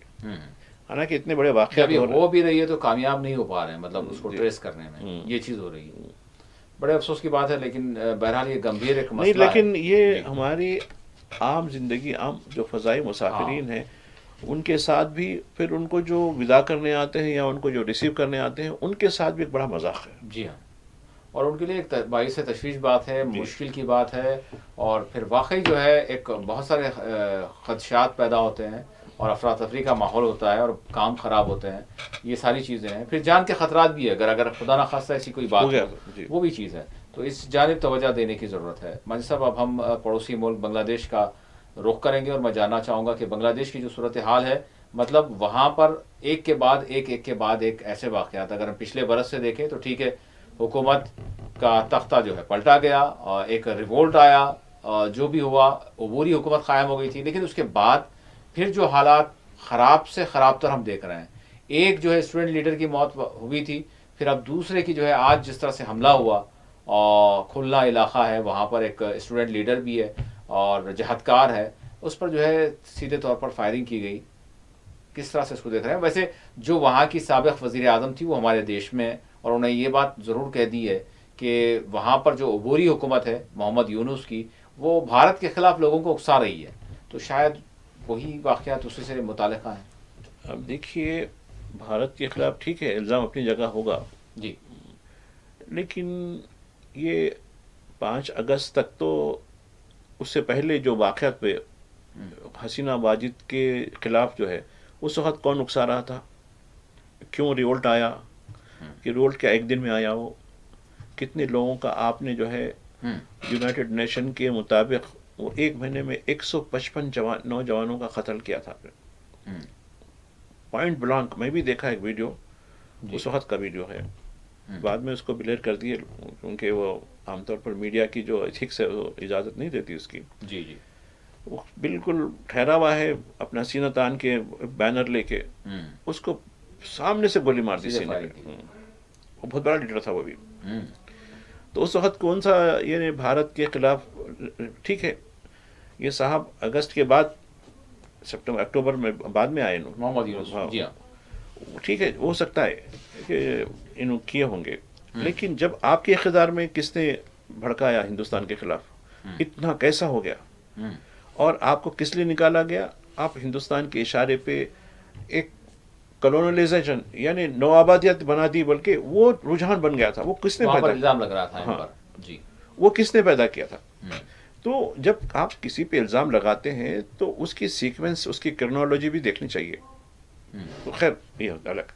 حالانکہ اتنے بڑے واقعات ہو بھی رہی ہے تو کامیاب نہیں ہو پا رہے ہیں، مطلب اس کو ٹریس کرنے میں یہ چیز ہو رہی ہے. بڑے افسوس کی بات ہے، لیکن بہرحال یہ گمبھیر ایک مسئلہ ہے. لیکن یہ ہماری عام زندگی، عام جو فضائی مسافرین ہیں ان کے ساتھ بھی، پھر ان کو جو ودا کرنے آتے ہیں یا ان کو جو ریسیو کرنے آتے ہیں ان کے ساتھ بھی ایک بڑا مذاق ہے. جی ہاں، اور ان کے لیے ایک باعث تشویش بات ہے، مشکل کی بات ہے. اور پھر واقعی جو ہے ایک بہت سارے خدشات پیدا ہوتے ہیں اور افراتفری کا ماحول ہوتا ہے اور کام خراب ہوتے ہیں. یہ ساری چیزیں ہیں. پھر جان کے خطرات بھی ہے، اگر خدا نخواستہ ایسی کوئی بات ہو وہ بھی چیز ہے. تو اس جانب توجہ دینے کی ضرورت ہے. ماجد صاحب اب ہم پڑوسی ملک بنگلہ دیش کا رخ کریں گے، اور میں جاننا چاہوں گا کہ بنگلہ دیش کی جو صورتحال ہے، مطلب وہاں پر ایک کے بعد ایک ایسے واقعات، اگر ہم پچھلے برس سے دیکھیں تو ٹھیک ہے حکومت کا تختہ جو ہے پلٹا گیا اور ایک ریوولٹ آیا، جو بھی ہوا عبوری حکومت قائم ہو گئی تھی. لیکن اس کے بعد پھر جو حالات خراب سے خراب تر ہم دیکھ رہے ہیں. ایک جو ہے اسٹوڈنٹ لیڈر کی موت ہوئی تھی، پھر اب دوسرے کی جو ہے آج جس طرح سے حملہ ہوا، اور کھلنا علاقہ ہے وہاں پر ایک اسٹوڈنٹ لیڈر بھی ہے اور جہادکار ہے، اس پر جو ہے سیدھے طور پر فائرنگ کی گئی. کس طرح سے اس کو دیکھ رہے ہیں؟ ویسے جو وہاں کی سابق وزیر اعظم تھی وہ ہمارے دیش میں، اور انہوں نے یہ بات ضرور کہہ دی ہے کہ وہاں پر جو عبوری حکومت ہے محمد یونس کی، وہ بھارت کے خلاف لوگوں کو اکسا رہی ہے. تو شاید وہی واقعات اسی سے متعلقہ ہیں. اب دیکھیے بھارت کے خلاف ٹھیک ہے الزام اپنی جگہ ہوگا جی، لیکن یہ 5 اگست تک تو اس سے پہلے جو واقعات پہ حسینہ واجد کے خلاف جو ہے اس وقت کون اکسا رہا تھا، کیوں ریولٹ آیا، کہ ریولٹ کیا ایک دن میں آیا، وہ کتنے لوگوں کا آپ نے جو ہے یونائٹڈ نیشن کے مطابق وہ 1 مہینے میں 155 نوجوانوں کا قتل کیا تھا. پوائنٹ بلانک، میں بھی دیکھا ایک ویڈیو، اس وقت کا ویڈیو ہے. بعد میں اس کو بلیئر کر دیے کیونکہ وہ عام طور پر میڈیا کی جو ایتھکس ہے وہ اجازت نہیں دیتی اس کی. جی جی. وہ بالکل ٹھہرا ہوا ہے اپنا سینہ تان کے بینر لے کے, اس کو سامنے سے گولی مار دی سینے پہ. وہ بہت بڑا لیڈر تھا وہ بھی. تو اس وقت کون سا یہ بھارت کے خلاف, ٹھیک ہے یہ صاحب اگست کے بعد سپٹمبر اکتوبر میں بعد میں آئے محمد یونس. جی ہاں. ٹھیک ہے ہو سکتا ہے کہ انہوں کیے ہوں گے, لیکن جب آپ کے اقتدار میں کس نے بھڑکایا ہندوستان کے خلاف, اتنا کیسا ہو گیا, اور آپ کو کس لیے نکالا گیا؟ آپ ہندوستان کے اشارے پہ ایک کلونلائزیشن یعنی نوآبادیت بنا دی, بلکہ وہ رجحان بن گیا تھا. وہ کس نے پیدا الزام لگ رہا تھا ان پر. جی. وہ کس نے پیدا کیا تھا؟ تو جب آپ کسی پہ الزام لگاتے ہیں تو اس کی سیکوینس, اس کی کرنالوجی بھی دیکھنی چاہیے. تو خیر یہ الگ.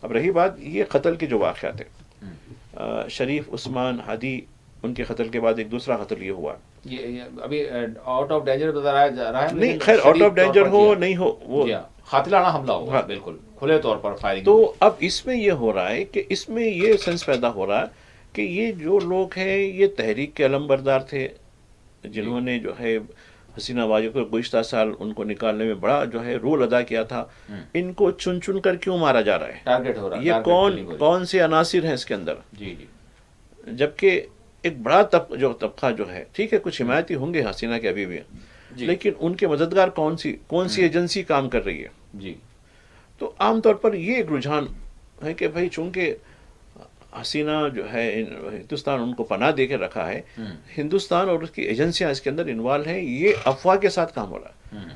اب رہی بات یہ قتل کے جو واقعات ہیں, شریف, عثمان, ہادی, ان کے قتل کے بعد ایک دوسرا قتل یہ ہوا. یہ ابھی آؤٹ آف ڈینجر بتایا جا رہا ہے. نہیں خیر آؤٹ آف ڈینجر ہو نہیں ہو, وہ قاتلانہ حملہ ہوا بالکل کھلے طور پر فائرنگ. تو اب اس میں یہ ہو رہا ہے کہ اس میں یہ سینس پیدا ہو رہا ہے کہ یہ جو لوگ ہیں یہ تحریک کے علمبردار تھے, جنہوں نے جو ہے حسینہ واجد کو گزشتہ سال ان کو نکالنے میں بڑا جو ہے رول ادا کیا تھا. ان کو چن چن کر کیوں مارا جا رہا ہے؟ ٹارگٹ ہو رہا ہے. یہ کون سے عناصر ہیں اس کے اندر؟ جی جی. جبکہ ایک بڑا طبقہ جو ہے, ٹھیک ہے کچھ حمایتی ہوں گے حسینہ کے ابھی بھی, لیکن ان کے مددگار کون سی ایجنسی کام کر رہی ہے؟ جی. تو عام طور پر یہ ایک رجحان ہے کہ بھائی چونکہ حسینہ جو ہے ہندوستان ان کو پناہ دے کے رکھا ہے, ہندوستان اور اس کی ایجنسیاں اس کے اندر انوالو ہیں, یہ افواہ کے ساتھ کام ہو رہا ہے.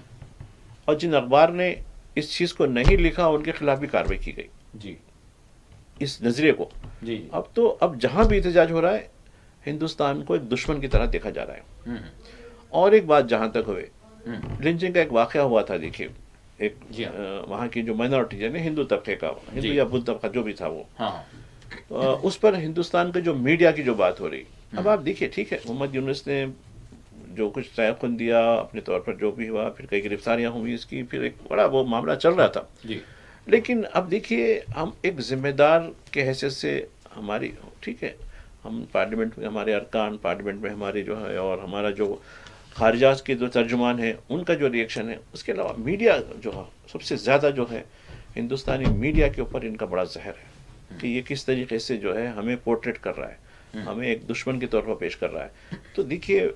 اور جن اخبار نے اس چیز کو نہیں لکھا ان کے خلاف بھی کارروائی کی گئی. جی. اس نظریے کو. جی. اب جہاں بھی احتجاج ہو رہا ہے ہندوستان کو ایک دشمن کی طرح دیکھا جا رہا ہے. اور ایک بات جہاں تک ہوئے, لنچنگ کا ایک واقعہ ہوا تھا, دیکھیے ایک وہاں کی جو مائنورٹی یعنی ہندو طبقے کا, ہندو یا بدھ طبقہ جو بھی تھا وہ, اس پر ہندوستان کے جو میڈیا کی جو بات ہو رہی. اب آپ دیکھیے ٹھیک ہے محمد یونس نے جو کچھ تیقن دیا اپنے طور پر جو بھی ہوا, پھر کئی گرفتاریاں ہوئی اس کی, پھر ایک بڑا وہ معاملہ چل رہا تھا. لیکن اب دیکھیے ہم ایک ذمہ دار کے حیثیت سے ہماری, ٹھیک ہے ہم پارلیمنٹ میں ہمارے ارکان, پارلیمنٹ میں ہمارے جو ہے, اور ہمارا جو خارجہ کے جو ترجمان ہیں ان کا جو ریئیکشن ہے, اس کے علاوہ میڈیا جو ہے سب سے زیادہ جو ہے ہندوستانی میڈیا کے اوپر ان کا بڑا زہر ہے کہ یہ کس طریقے سے جو ہے ہمیں پورٹریٹ کر رہا ہے, ہمیں ایک دشمن کے طور پر پیش کر رہا ہے. تو دیکھیے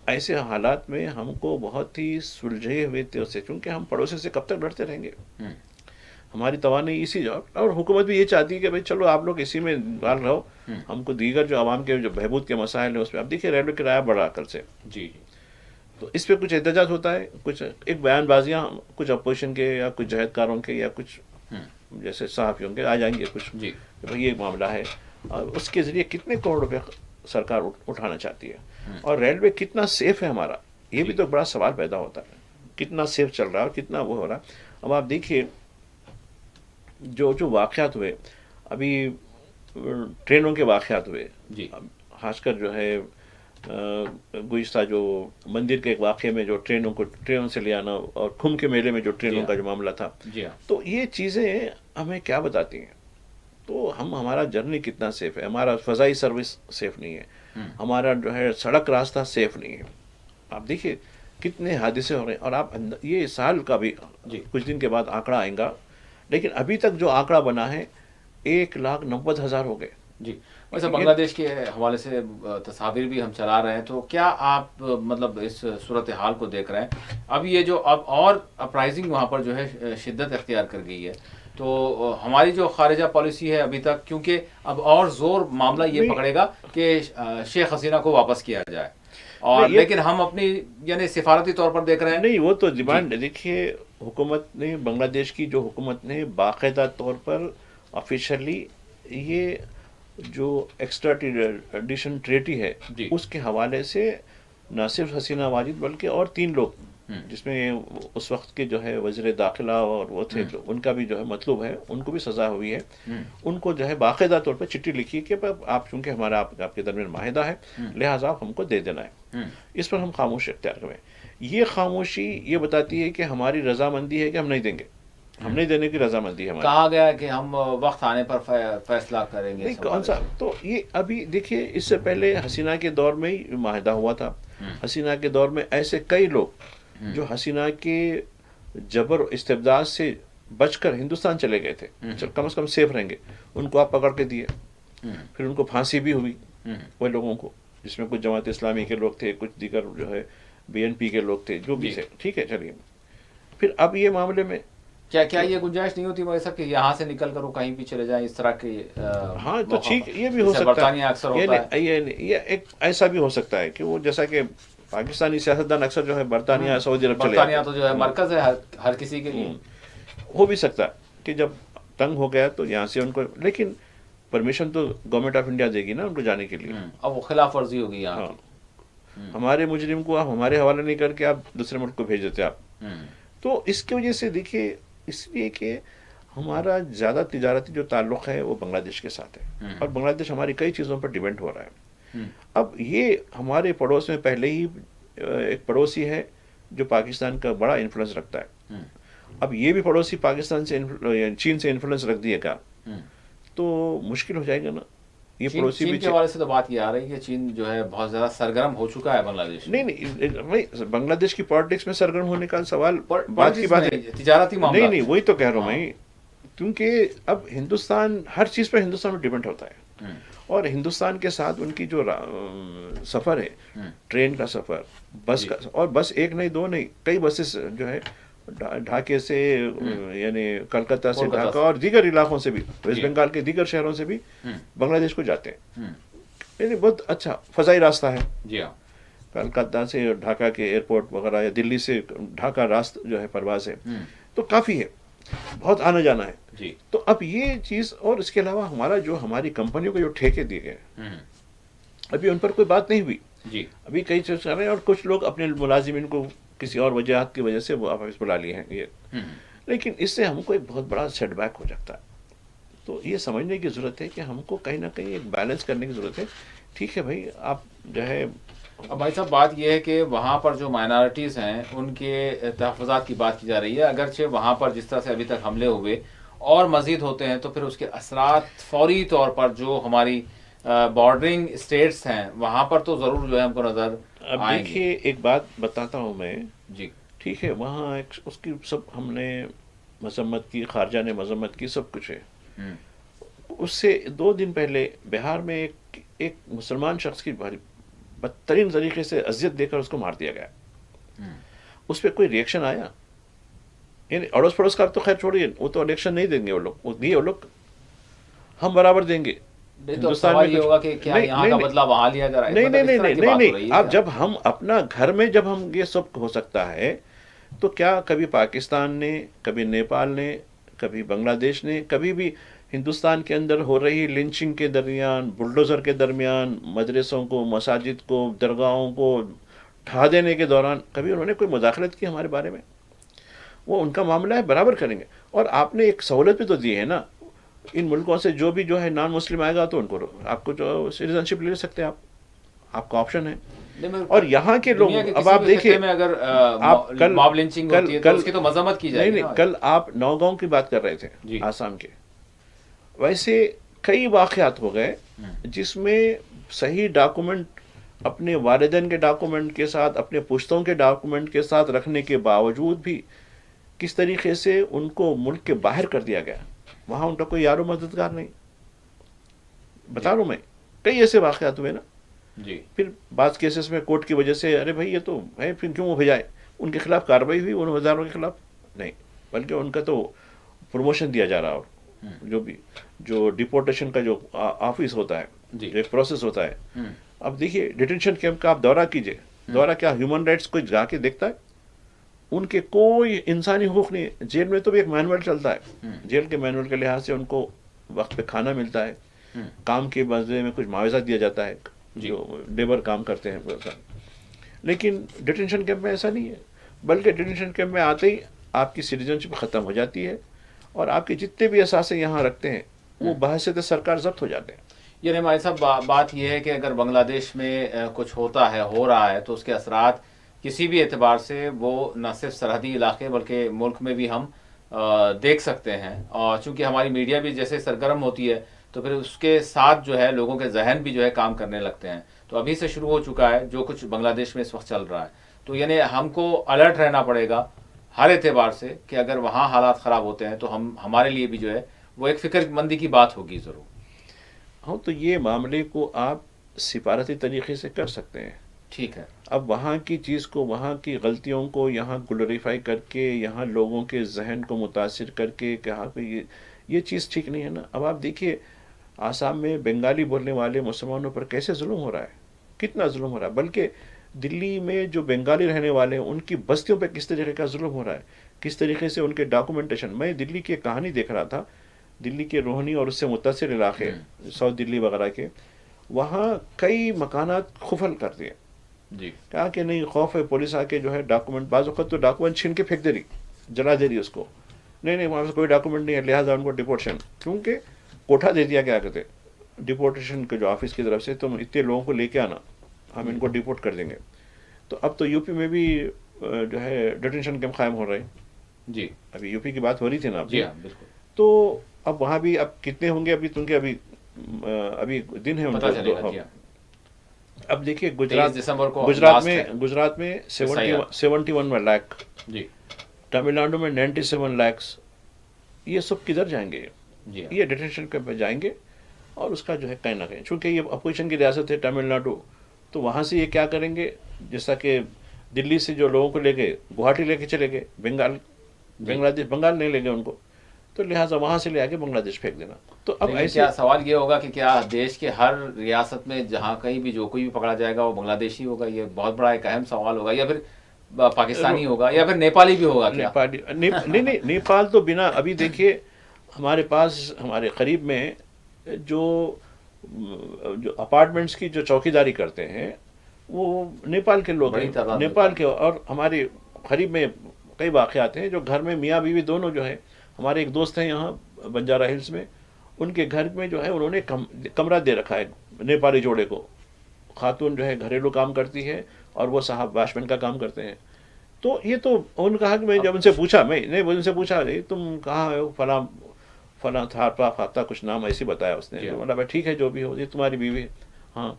ایسے حالات میں ہم کو بہت ہی سلجھے ہوئے تھے اسے, کیونکہ ہم پڑوسی سے کب تک لڑتے رہیں گے؟ ہماری توانائی اسی جو, اور حکومت بھی یہ چاہتی ہے کہ بھائی چلو آپ لوگ اسی میں ڈال رہو, ہم کو دیگر جو عوام کے جو بہبود کے مسائل ہیں اس میں. اب دیکھیے ریلوے کرایہ بڑھا کل سے. جی. تو اس پہ کچھ احتجاج ہوتا ہے, کچھ ایک بیان بازیاں کچھ اپوزیشن کے یا کچھ جہدکاروں کے یا کچھ جیسے صحافیوں کے آ جائیں گے کچھ, جی کہ بھائی یہ معاملہ ہے, اور اس کے ذریعے کتنے کروڑ روپے سرکار اٹھانا چاہتی ہے, اور ریلوے کتنا سیف ہے ہمارا, یہ بھی تو بڑا سوال پیدا ہوتا ہے, کتنا سیف چل رہا ہے اور کتنا وہ ہو رہا ہے. اب آپ دیکھیے جو واقعات ہوئے ابھی, ٹرینوں کے واقعات ہوئے, خاص کر جو ہے گزشتہ جو مندر کے ایک واقعے میں جو ٹرینوں سے لے آنا, اور کھم کے میلے میں جو ٹرینوں کا جو معاملہ تھا, تو یہ چیزیں ہمیں کیا بتاتی ہیں؟ تو ہمارا جرنی کتنا سیف ہے, ہمارا فضائی سروس سیف نہیں ہے, ہمارا جو ہے سڑک راستہ سیف نہیں ہے. آپ دیکھیے کتنے حادثے ہو رہے ہیں, اور آپ یہ سال کا بھی کچھ دن کے بعد آنکڑا آئے گا, لیکن ابھی تک جو آنکڑا بنا ہے 1,90,000 ہو گئے. جی. ویسے بنگلہ دیش کے حوالے سے تصاویر بھی ہم چلا رہے ہیں, تو کیا آپ مطلب اس صورتحال کو دیکھ رہے ہیں؟ اب یہ جو اب اور اپرائزنگ وہاں پر جو ہے شدت اختیار کر گئی ہے, تو ہماری جو خارجہ پالیسی ہے ابھی تک, کیونکہ اب اور زور معاملہ یہ پکڑے گا کہ شیخ حسینہ کو واپس کیا جائے, اور لیکن ہم اپنی یعنی سفارتی طور پر دیکھ رہے ہیں. نہیں وہ تو ڈیمانڈ دیکھیے, حکومت نے, بنگلہ دیش کی جو حکومت نے باقاعدہ طور پر آفیشلی یہ جو ایکسٹراڈیشن ٹریٹی ہے اس کے حوالے سے نہ صرف حسینہ واجد بلکہ اور 3 لوگ, جس میں اس وقت کے جو ہے وزیر داخلہ اور وہ تھے, ان کا بھی جو ہے مطلوب ہے, ان کو بھی سزا ہوئی ہے. ان کو جو ہے باقاعدہ طور پر چٹھی لکھی کہ آپ چونکہ ہمارا آپ کے درمیان معاہدہ ہے, لہٰذا آپ ہم کو دے دینا ہے. اس پر ہم خاموشی اختیار کریں. یہ خاموشی یہ بتاتی ہے کہ ہماری رضامندی ہے کہ ہم نہیں دیں گے. ہم نہیں دینے کی رضامندی ہے ہماری. کہا گیا ہے کہ ہم وقت آنے پر فیصلہ کریں گے. نہیں کون سا, تو یہ ابھی دیکھیے اس سے پہلے حسینہ کے دور میں ہی معاہدہ ہوا تھا. حسینہ کے دور میں ایسے کئی لوگ جو حسینہ کے جبر و استبداد سے بچ کر ہندوستان چلے گئے تھے, کم از کم سیف رہیں گے, ان کو آپ پکڑ کے دیے, پھر ان کو پھانسی بھی ہوئی وہ لوگوں کو, جس میں کچھ جماعت اسلامی کے لوگ تھے, کچھ دیگر جو ہے BNP کے لوگ تھے, جو بھی تھے. ٹھیک ہے چلیے. پھر اب یہ معاملے میں کیا یہ گنجائش نہیں ہوتی مگر صاحب کہ یہاں سے نکل کر وہ کہیں بھی چلے جائیں, اس طرح کے ہاں تو ٹھیک, یہ بھی ہو سکتا برطانیہ اکثر ہوتا ہے. یہ ایک ایسا بھی ہو سکتا ہے کہ وہ جیسا کہ پاکستانی سیاستدان اکثر جو ہے برطانیہ سعودی عرب چلے برطانیہ تو جو ہے مرکز ہے ہر کسی کے لیے. ہو بھی سکتا ہے کہ جب تنگ ہو گیا تو یہاں سے ان کو, لیکن پرمیشن تو گورنمنٹ آف انڈیا دے گی نا ان کو جانے کے لیے. اب وہ خلاف ورزی ہوگی یہاں کی. ہمارے مجرم کو آپ ہمارے حوالے نہیں کر کے آپ دوسرے ملک کو بھیج دیتے آپ. تو اس کی وجہ سے دیکھیے, اس لیے کہ ہمارا زیادہ تجارتی جو تعلق ہے وہ بنگلہ دیش کے ساتھ ہے, اور بنگلہ دیش ہماری کئی چیزوں پر ڈیپینڈ ہو رہا ہے. اب یہ ہمارے پڑوس میں پہلے ہی ایک پڑوسی ہے جو پاکستان کا بڑا انفلوئنس رکھتا ہے. اب یہ بھی پڑوسی پاکستان سے چین سے انفلوئنس رکھ دیے گا تو مشکل ہو جائے گا نا. یہ پڑوسی بھی چین کے حوالے سے تو بات یہ آ رہی ہے کہ چین جو ہے بہت زیادہ سرگرم ہو چکا ہے بنگلہ دیش. نہیں, بنگلہ دیش کی پالیٹکس میں سرگرم ہونے کا سوال بات کی بات ہے, تجارتی معاملہ. نہیں, وہی تو کہہ رہا ہوں میں, کیونکہ اب ہندوستان ہر چیز پہ ہندوستان میں ڈیپینڈ ہوتا ہے, اور ہندوستان کے ساتھ ان کی جو سفر ہے, ٹرین کا سفر, بس کا, اور بس ایک نہیں دو نہیں, کئی بسز جو ہے ڈھاکے سے یعنی کلکتہ سے ڈھاکہ اور دیگر علاقوں سے بھی, ویسٹ بنگال کے دیگر شہروں سے بھی بنگلہ دیش کو جاتے ہیں. یعنی بہت اچھا فضائی راستہ ہے. جی ہاں, کلکتہ سے ڈھاکہ کے ایئرپورٹ وغیرہ, یا دلی سے ڈھاکہ راستہ جو ہے پرواز ہے, تو کافی ہے, بہت آنا جانا ہے. جی. تو اب یہ چیز, اور اس کے علاوہ ہمارا جو ہماری کمپنیوں کو جو ٹھیکے دیے گئے ابھی ان پر کوئی بات نہیں ہوئی. جی. ابھی کئی چیز کر رہے ہیں, اور کچھ لوگ اپنے ملازمین کو کسی اور وجوہات کی وجہ سے وہ واپس بلا لیے ہیں یہ, لیکن اس سے ہم کو ایک بہت بڑا سیٹ بیک ہو جاتا ہے. تو یہ سمجھنے کی ضرورت ہے کہ ہم کو کہیں نہ کہیں ایک بیلنس کرنے کی ضرورت ہے. ٹھیک ہے بھائی, آپ جو ہے, اب بھائی صاحب بات یہ ہے کہ وہاں پر جو مائنارٹیز ہیں ان کے تحفظات کی بات کی جا رہی ہے, اگرچہ وہاں پر جس طرح سے ابھی تک حملے ہوئے اور مزید ہوتے ہیں تو پھر اس کے اثرات فوری طور پر جو ہماری بارڈرنگ اسٹیٹس ہیں وہاں پر تو ضرور جو ہے ہم کو نظر اب آئیں گے. دیکھیے ایک بات بتاتا ہوں میں. جی. ٹھیک ہے, وہاں اس کی سب ہم نے مذمت کی, خارجہ نے مذمت کی, سب کچھ ہے. اس سے 2 دن پہلے بہار میں ایک مسلمان شخص کی بدترین طریقے سے اذیت دے کر اس کو مار دیا گیا. اس پہ کوئی ریئیکشن آیا؟ یعنی اڑوس پڑوس کا تو خیر چھوڑیے, وہ تو ریئیکشن نہیں دیں گے, وہ لوگ ہم برابر دیں گے. ہندوستان میں یہ ہوگا کہ کیا یہاں کا بدلہ وہاں لیا جا رہا ہے؟ نہیں, اب جب ہم اپنا گھر میں جب ہم یہ سب ہو سکتا ہے تو کیا کبھی پاکستان نے, کبھی نیپال نے, کبھی بنگلہ دیش نے, کبھی بھی ہندوستان کے اندر ہو رہی لنچنگ کے درمیان, بلڈوزر کے درمیان, مدرسوں کو, مساجد کو, درگاہوں کو ڈھا دینے کے دوران کبھی انہوں نے کوئی مداخلت کی ہمارے بارے میں؟ وہ ان کا معاملہ ہے, برابر کریں گے. اور آپ نے ایک سہولت بھی تو دی ہے نا, ان ملکوں سے جو بھی جو ہے نان مسلم آئے گا تو ان کو آپ کو جو سٹیزن شپ لے سکتے ہیں, آپ کا آپشن ہے. اور یہاں کے لوگ, اب آپ دیکھیے, اگر آپ موب لنچنگ ہوتی ہے تو اس کی تو مذمت کی جائے گی. نہیں, کل آپ نوگاؤں کی بات کر رہے تھے, آسام کے, ویسے کئی واقعات ہو گئے جس میں صحیح ڈاکومنٹ اپنے والدین کے ڈاکومنٹ کے ساتھ, اپنے پشتوں کے ڈاکومنٹ کے ساتھ رکھنے کے باوجود بھی کس طریقے سے ان کو ملک کے باہر کر دیا گیا. وہاں ان کا کوئی یار و مددگار نہیں. بتا رہا ہوں میں, کئی ایسے واقعات ہوئے نا. جی. پھر بعض کیسز میں کورٹ کی وجہ سے, ارے بھائی یہ تو ہے, پھر کیوں وہ بھیجائے, ان کے خلاف کارروائی ہوئی, ان ہزاروں کے خلاف نہیں, بلکہ ان کا تو پروموشن دیا جا رہا. اور جو ڈپورٹیشن کا جو آفس ہوتا ہے, جو ایک پروسیس ہوتا ہے, اب دیکھیے ڈیٹینشن کیمپ کا آپ دورہ کیجئے, دورہ کیا ہیومن رائٹس کوئی جا کے دیکھتا ہے؟ ان کے کوئی انسانی حقوق نہیں ہے. جیل میں تو بھی ایک مینول چلتا ہے, جیل کے مینول کے لحاظ سے ان کو وقت پہ کھانا ملتا ہے, کام کے بدلے میں کچھ معاوضہ دیا جاتا ہے جو لیبر کام کرتے ہیں, لیکن ڈیٹینشن کیمپ میں ایسا نہیں ہے. بلکہ ڈیٹینشن کیمپ میں آتے ہی آپ کی سٹیزن شپ ختم ہو جاتی ہے, اور آپ کے جتنے بھی اثاثے یہاں رکھتے ہیں وہ بحیثیت سرکار ضبط ہو جاتے ہیں. یعنی ہمارے صاحب بات یہ ہے کہ اگر بنگلہ دیش میں کچھ ہوتا ہے, ہو رہا ہے, تو اس کے اثرات کسی بھی اعتبار سے وہ نہ صرف سرحدی علاقے بلکہ ملک میں بھی ہم دیکھ سکتے ہیں، اور چونکہ ہماری میڈیا بھی جیسے سرگرم ہوتی ہے تو پھر اس کے ساتھ جو ہے لوگوں کے ذہن بھی جو ہے کام کرنے لگتے ہیں. تو ابھی سے شروع ہو چکا ہے جو کچھ بنگلہ دیش میں اس وقت چل رہا ہے. تو یعنی ہم کو الرٹ رہنا پڑے گا ہر اعتبار سے کہ اگر وہاں حالات خراب ہوتے ہیں تو ہمارے لیے بھی جو ہے وہ ایک فکر مندی کی بات ہوگی ضرور. ہاں تو یہ معاملے کو آپ سفارتی طریقے سے کر سکتے ہیں. ٹھیک ہے. اب وہاں کی چیز کو، وہاں کی غلطیوں کو یہاں گلوریفائی کر کے، یہاں لوگوں کے ذہن کو متاثر کر کے کہ ہاں یہ چیز ٹھیک نہیں ہے نا. اب آپ دیکھیے آسام میں بنگالی بولنے والے مسلمانوں پر کیسے ظلم ہو رہا ہے، کتنا ظلم ہو رہا ہے. بلکہ دلی میں جو بنگالی رہنے والے ہیں ان کی بستیوں پہ کس طریقے کا ظلم ہو رہا ہے، کس طریقے سے ان کے ڈاکومنٹیشن. میں دلی کی ایک کہانی دیکھ رہا تھا، دلی کے روہنی اور اس سے متصل علاقے ساؤتھ دلی وغیرہ کے، وہاں کئی مکانات خفل کر دیے. جی. کہا کہ نہیں، خوف ہے پولیس آ کے جو ہے ڈاکومنٹ، بعض وقت تو ڈاکومنٹ چھین کے پھینک دے رہی، جلا دے رہی اس کو. نہیں وہاں سے کوئی ڈاکومنٹ نہیں ہے، لہٰذا ان کو ڈپورٹیشن، کیونکہ کوٹھا دے دیا. کیا کہتے ڈپورٹیشن کے جو آفس کی طرف سے، تم اتنے لوگوں کو لے کے آنا، ہم ان کو ڈپورٹ کر دیں گے. تو اب تو یو پی میں بھی جو ہے ڈیٹینشن کیمپ قائم ہو رہے ہیں. جی. ابھی یو پی کی بات ہو رہی تھی نا. جی ہاں بالکل. تو اب وہاں بھی اب کتنے ہوں گے، ابھی تم کے ابھی دن ہے ان کو. اب دیکھیے گجرات میں 71 لاکھ، جی. تمل ناڈو میں 97 لاکھ. یہ سب کدھر جائیں گے؟ جی. یہ ڈیٹینشن کیمپ پہ جائیں گے. اور اس کا جو ہے کہیں نہ کہیں، چونکہ یہ اپوزیشن کی ریاست ہے تمل ناڈو، تو وہاں سے یہ کیا کریں گے، جیسا کہ دلی سے جو لوگوں کو لے گئے گوہاٹی لے کے چلے گئے، بنگال نہیں لے گئے ان کو، تو لہٰذا وہاں سے لے آ کے بنگلہ دیش پھینک دینا. تو اب ایسے کیا سوال یہ ہوگا کہ کیا دیش کے ہر ریاست میں جہاں کہیں بھی جو کوئی بھی پکڑا جائے گا وہ بنگلہ دیشی ہوگا؟ یہ بہت بڑا ایک اہم سوال ہوگا. یا پھر پاکستانی ہوگا یا پھر نیپالی بھی ہوگا کیا؟ نہیں نیپال تو بنا. ابھی دیکھیے ہمارے پاس، ہمارے قریب میں جو اپارٹمنٹس کی جو چوکیداری کرتے ہیں وہ نیپال کے لوگ ہیں. نیپال کے. اور ہمارے قریب میں کئی واقعات ہیں جو گھر میں میاں بیوی دونوں جو ہے. ہمارے ایک دوست ہیں یہاں بنجارہ ہلز میں، ان کے گھر میں جو ہے انہوں نے کمرہ دے رکھا ہے نیپالی جوڑے کو. خاتون جو ہے گھریلو کام کرتی ہے اور وہ صاحب واش مین کا کام کرتے ہیں. تو یہ تو ان کہا کہ میں جب ان سے پوچھا، ان سے پوچھا تم کہاں ہو، فلاں تھا فاتا کچھ نام ایسے بتایا اس نے. بولا بھائی ٹھیک ہے جو بھی ہو، یہ تمہاری بیوی. ہاں.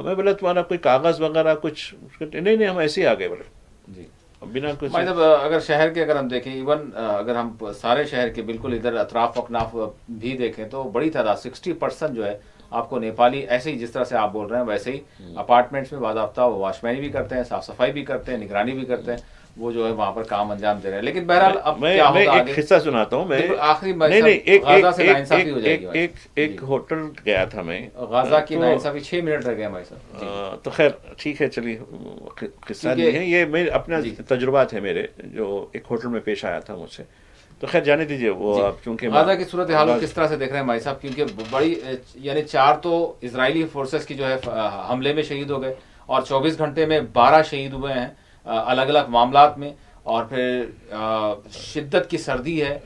میں بولا تمہارا کوئی کاغذ وغیرہ کچھ؟ نہیں ہم ایسے ہی آ گئے. بولے جی بنا کچھ. مطلب اگر شہر کے اگر ہم دیکھیں، ایون اگر ہم سارے شہر کے بالکل ادھر اطراف اکناف بھی دیکھیں تو بڑی تعداد 60% جو ہے آپ کو نیپالی، ایسے ہی جس طرح سے آپ بول رہے ہیں ویسے ہی اپارٹمنٹس میں باضابطہ وہ واش مینی بھی کرتے ہیں، صاف صفائی بھی کرتے ہیں، نگرانی بھی کرتے ہیں، وہ جو ہے وہاں پر کام انجام دے رہے ہیں. لیکن بہرحال اب کیا ہوگا آگے؟ ایک قصہ سناتا ہوں میں. آخری غازہ سے ناانصافی ہو جائے گی. ایک ہوٹل گیا تھا میں، غازہ کی ناانصافی 6 منٹ رہ گئے ہمارے ساتھ. تو خیر ٹھیک ہے، چلیے قصہ نہیں ہے یہ، میرے اپنا تجربات ہے میرے جو ایک ہوٹل میں پیش آیا تھا مجھ سے. تو خیر جانے دیجیے وہ. کیونکہ غازہ کی صورتحال کو کس طرح سے دیکھ رہے ہیں بھائی صاحب؟ کیونکہ بڑی یعنی 4 تو اسرائیلی فورسز کی جو ہے حملے میں شہید ہو گئے، اور 24 گھنٹے میں 12 شہید ہوئے ہیں الگ الگ معاملات میں. اور پھر شدت کی سردی ہے.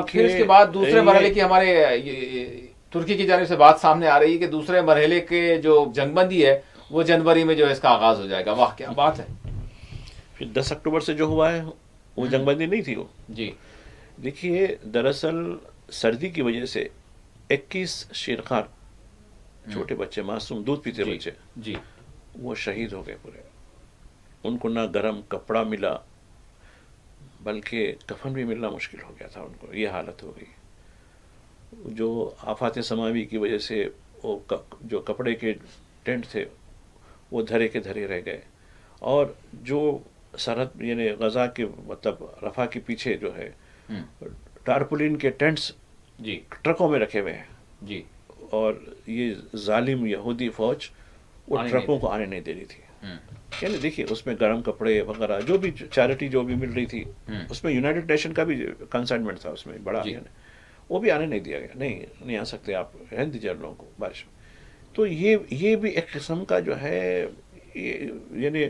پھر اس کے بعد دوسرے مرحلے کی ہمارے ترکی کی جانب سے بات سامنے آ رہی ہے کہ دوسرے مرحلے کے جو جنگ بندی ہے وہ جنوری میں جو ہے اس کا آغاز ہو جائے گا. واہ کیا بات ہے. پھر 10 اکتوبر سے جو ہوا ہے وہ جنگ بندی نہیں تھی وہ. جی دیکھیے دراصل سردی کی وجہ سے 21 شیرخوار چھوٹے بچے، معصوم دودھ پیتے بچے، جی وہ شہید ہو گئے پورے. ان کو نہ گرم کپڑا ملا، بلکہ کفن بھی ملنا مشکل ہو گیا تھا ان کو. یہ حالت ہو گئی. جو آفات سماوی کی وجہ سے وہ جو کپڑے کے ٹینٹ تھے وہ دھرے کے دھرے رہ گئے. اور جو سرحد یعنی غزہ کے مطلب رفح کے پیچھے جو ہے ٹارپولین کے ٹینٹس جی ٹرکوں میں رکھے ہوئے ہیں. جی. اور یہ ظالم یہودی فوج وہ ٹرکوں کو آنے نہیں دے رہی تھی. یعنی دیکھیے اس میں گرم کپڑے وغیرہ جو بھی چیریٹی جو بھی مل رہی تھی، اس میں یونائٹڈ نیشن کا بھی کنسائنمنٹ تھا اس میں بڑا، وہ بھی آنے نہیں دیا گیا. نہیں آ سکتے آپ، رہنے دیجیے لوگوں کو بارش میں. تو یہ بھی ایک قسم کا جو ہے یعنی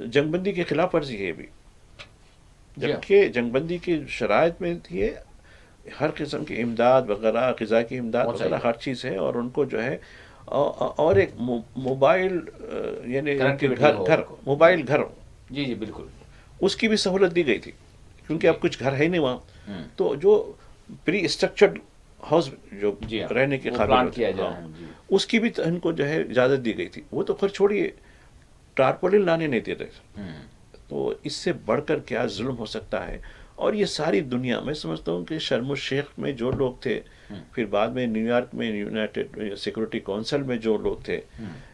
جنگ بندی کے خلاف ورزی ہے بھی. جبکہ جنگ بندی کی شرائط میں تھی ہر قسم کی امداد وغیرہ، غذا کی امداد وغیرہ ہر چیز ہے. اور ان کو جو ہے اور ایک موبائل یعنی گھر موبائل گھر، جی بالکل، اس کی بھی سہولت دی گئی تھی. کیونکہ اب کچھ گھر ہے نہیں وہاں. تو جو پری اسٹرکچرڈ ہاؤس جو جی ہاں، رہنے کے وہ قابل پلان ہوتے کیا ہیں، جائے، ہاں، جی اس کی بھی ان کو جو ہے اجازت دی گئی تھی. وہ تو خیر چھوڑیے، ٹارپولن لانے نہیں دیتے. تو اس سے بڑھ کر کیا ظلم ہو سکتا ہے. اور یہ ساری دنیا، میں سمجھتا ہوں کہ شرم الشیخ میں جو لوگ تھے، پھر بعد میں نیو یارک میں یونائٹڈ سیکورٹی کونسل میں جو لوگ تھے،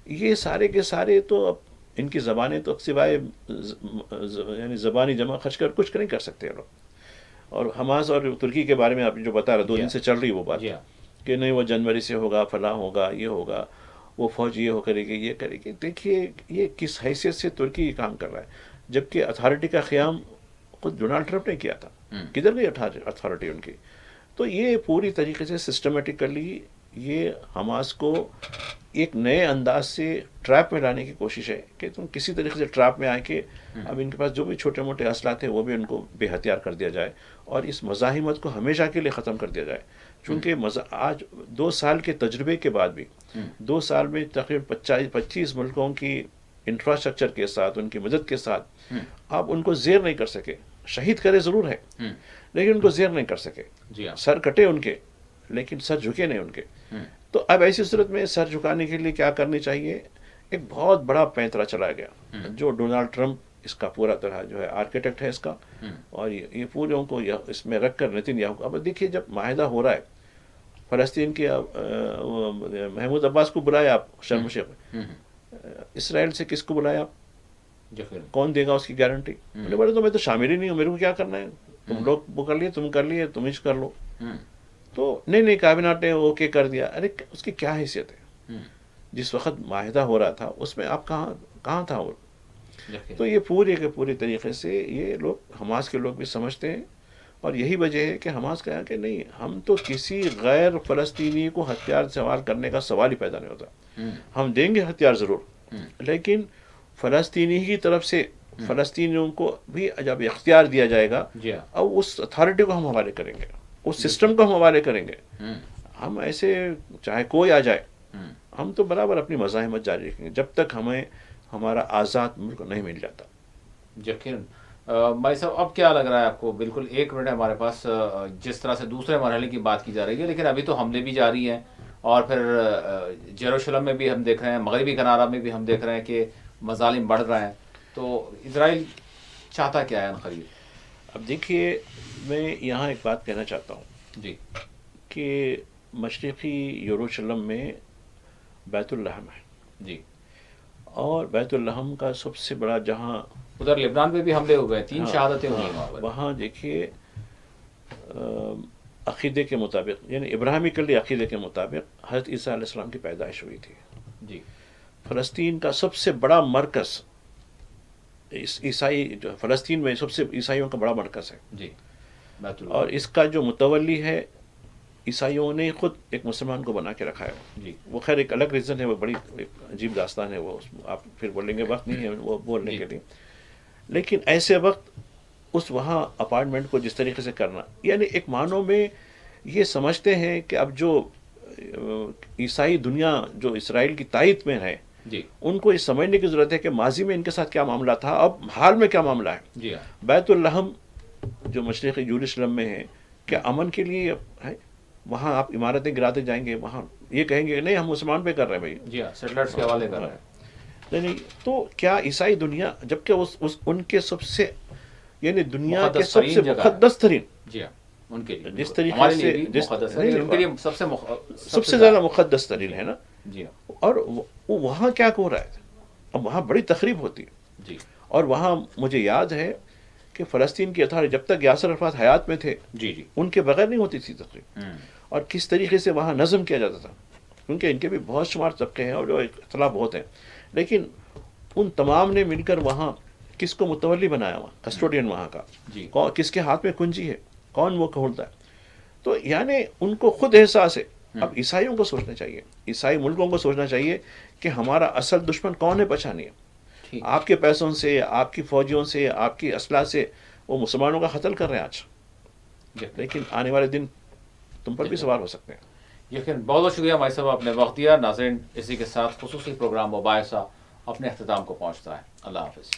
یہ سارے کے سارے تو اب ان کی زبانیں تو سوائے یعنی زبانی جمع خرچ کر کچھ نہیں کر سکتے لوگ. اور حماس اور ترکی کے بارے میں آپ جو بتا رہے 2 دن سے چل رہی وہ بات جی ہاں، کہ نہیں وہ جنوری سے ہوگا، فلاں ہوگا، یہ ہوگا، وہ فوج یہ کرے گی، یہ کرے گی. دیکھیے یہ کس حیثیت سے ترکی یہ کام کر رہا ہے، جبکہ اتھارٹی کا قیام خود ڈونالڈ ٹرمپ نے کیا تھا. کدھر گئی اتھارٹی ان کی؟ تو یہ پوری طریقے سے سسٹمیٹیکلی یہ حماس کو ایک نئے انداز سے ٹریپ میں لانے کی کوشش ہے کہ تم کسی طریقے سے ٹریپ میں آئے کہ اب ان کے پاس جو بھی چھوٹے موٹے اسلحہ تھے وہ بھی ان کو بے ہتھیار کر دیا جائے اور اس مزاحمت کو ہمیشہ کے لیے ختم کر دیا جائے. چونکہ آج 2 سال کے تجربے کے بعد بھی 2 سال میں تقریباً 25 ملکوں کی انفراسٹرکچر کے ساتھ، ان کی مدد کے ساتھ آپ ان کو زیر نہیں کر سکے. شہید کرے ضرور ہے لیکن ان کو زیر نہیں کر سکے. جی ہاں، سر کٹے ان کے لیکن سر جھکے نہیں ان کے. تو اب ایسی صورت میں سر جھکانے کے لیے کیا کرنی چاہیے؟ ایک بہت بڑا پینترا چلایا گیا جو ڈونالڈ ٹرمپ اس کا پورا طرح جو ہے آرکیٹیکٹ ہے اس کا، اور یہ پوروں کو اس میں رکھ کر نیتن یاہو. اب دیکھیے جب معاہدہ ہو رہا ہے فلسطین کے، محمود عباس کو بلایا آپ شرم الشیخ، اسرائیل سے کس کو بلایا آپ؟ کون دے گا اس کی گارنٹی؟ بولے تو میں تو شامل ہی نہیں ہوں، میرے کو کیا کرنا ہے، تم لوگ وہ کر لیے، تم ہی کر لو. تو نہیں کابینہ نے اوکے کر دیا. ارے اس کی کیا حیثیت ہے؟ جس وقت معاہدہ ہو رہا تھا اس میں آپ کہاں تھا وہ؟ تو یہ پورے کے پورے طریقے سے یہ لوگ حماس کے لوگ بھی سمجھتے ہیں، اور یہی وجہ ہے کہ حماس کہا کہ نہیں، ہم تو کسی غیر فلسطینی کو ہتھیار استعمال کرنے کا سوال ہی پیدا نہیں ہوتا. ہم دیں گے ہتھیار ضرور، لیکن فلسطینی کی طرف سے فلسطینیوں کو بھی جب اختیار دیا جائے گا، اب اس اتھارٹی کو ہم حوالے کریں گے، اس سسٹم کو ہم حوالے کریں گے. ہم ایسے چاہے کوئی آ جائے، ہم تو برابر اپنی مزاحمت جاری رکھیں گے جب تک ہمیں ہمارا آزاد ملک نہیں مل جاتا. یقین بھائی صاحب، اب کیا لگ رہا ہے آپ کو؟ بالکل 1 منٹ ہے ہمارے پاس. جس طرح سے دوسرے مرحلے کی بات کی جا رہی ہے، لیکن ابھی تو حملے بھی جاری ہیں، اور پھر یروشلم میں بھی ہم دیکھ رہے ہیں، مغربی کنارہ میں بھی ہم دیکھ رہے ہیں کہ مظالم بڑھ رہے ہیں. تو اسرائیل چاہتا کیا ہے قریب؟ اب دیکھیے میں یہاں ایک بات کہنا چاہتا ہوں جی، کہ مشرقی یروشلم میں بیت الحم ہے، جی، اور بیت الحم کا سب سے بڑا جہاں ادھر لبنان میں بھی حملے ہوئے ہیں، 3 شہادتیں ہوئی ہیں وہاں پر. وہاں دیکھیے عقیدے کے مطابق، یعنی ابراہیمی عقیدے کے مطابق حضرت عیسیٰ علیہ السلام کی پیدائش ہوئی تھی. جی، فلسطین کا سب سے بڑا مرکز عیسائی جو فلسطین میں سب سے عیسائیوں کا بڑا مرکز ہے. جی، بیت اللہ. اور اس کا جو متولی ہے عیسائیوں نے خود ایک مسلمان کو بنا کے رکھا ہے. جی، وہ خیر ایک الگ ریزن ہے، وہ بڑی ایک عجیب داستان ہے، وہ آپ پھر بولیں گے، وقت نہیں ہے وہ بولنے کے لیے. لیکن ایسے وقت اس وہاں اپارٹمنٹ کو جس طریقے سے کرنا، یعنی ایک معنوں میں یہ سمجھتے ہیں کہ اب جو عیسائی دنیا جو اسرائیل کی تائید میں ہے، جی، ان کو یہ سمجھنے کی ضرورت ہے کہ ماضی میں ان کے ساتھ کیا معاملہ تھا، اب حال میں کیا معاملہ ہے. جی ہاں، بیت الحم جو مشرقی یروشلم میں ہے، کیا امن کے لیے ہے؟ وہاں آپ عمارتیں گراتے جائیں گے، وہاں یہ کہیں گے نہیں ہم مسلمان پہ کر رہے ہیں بھائی. جی ہاں، سیٹلرز کے حوالے کر رہے ہیں. نہیں، تو کیا عیسائی دنیا، جبکہ ان کے سب سے، یعنی دنیا کے مقدس سب سے ترین جگہ ہے. مقدس ترین، جی ہاں، ان کے لیے جس طریقے ہمارے لیے سے بھی مقدس ہے، لیکن ان کے لیے سب سے زیادہ مقدس ترین ہے نا. جی ہاں، اور وہاں کیا ہو رہا ہے؟ اب وہاں بڑی تقریب ہوتی ہے. جی، اور وہاں مجھے یاد ہے کہ فلسطین کی اتھارٹی جب تک یاسر عرفات حیات میں تھے، جی، جی، ان کے بغیر نہیں ہوتی تھی تقریب. اور کس طریقے سے وہاں نظم کیا جاتا تھا، کیونکہ ان کے بھی بہت شمار طبقے ہیں اور جو اختلاف بہت ہیں، لیکن ان تمام نے مل کر وہاں کس کو متولی بنایا، وہاں کسٹوڈین وہاں کا، جی، کس کے ہاتھ میں کنجی ہے، کون وہ کھولتا ہے. تو یعنی ان کو خود احساس ہے. اب عیسائیوں کو سوچنا چاہیے، عیسائی ملکوں کو سوچنا چاہیے کہ ہمارا اصل دشمن کون ہے پہچانیے. ٹھیک. آپ کے پیسوں سے، آپ کی فوجیوں سے، آپ کی اسلحہ سے وہ مسلمانوں کا قتل کر رہے ہیں آج، لیکن آنے والے دن تم پر بھی سوال ہو سکتے ہیں. یقین. بہت بہت شکریہ مائی صاحب، آپ نے وقت دیا. ناظرین، اسی کے ساتھ خصوصی پروگرام مباحثہ اپنے اختتام کو پہنچتا ہے. اللہ حافظ.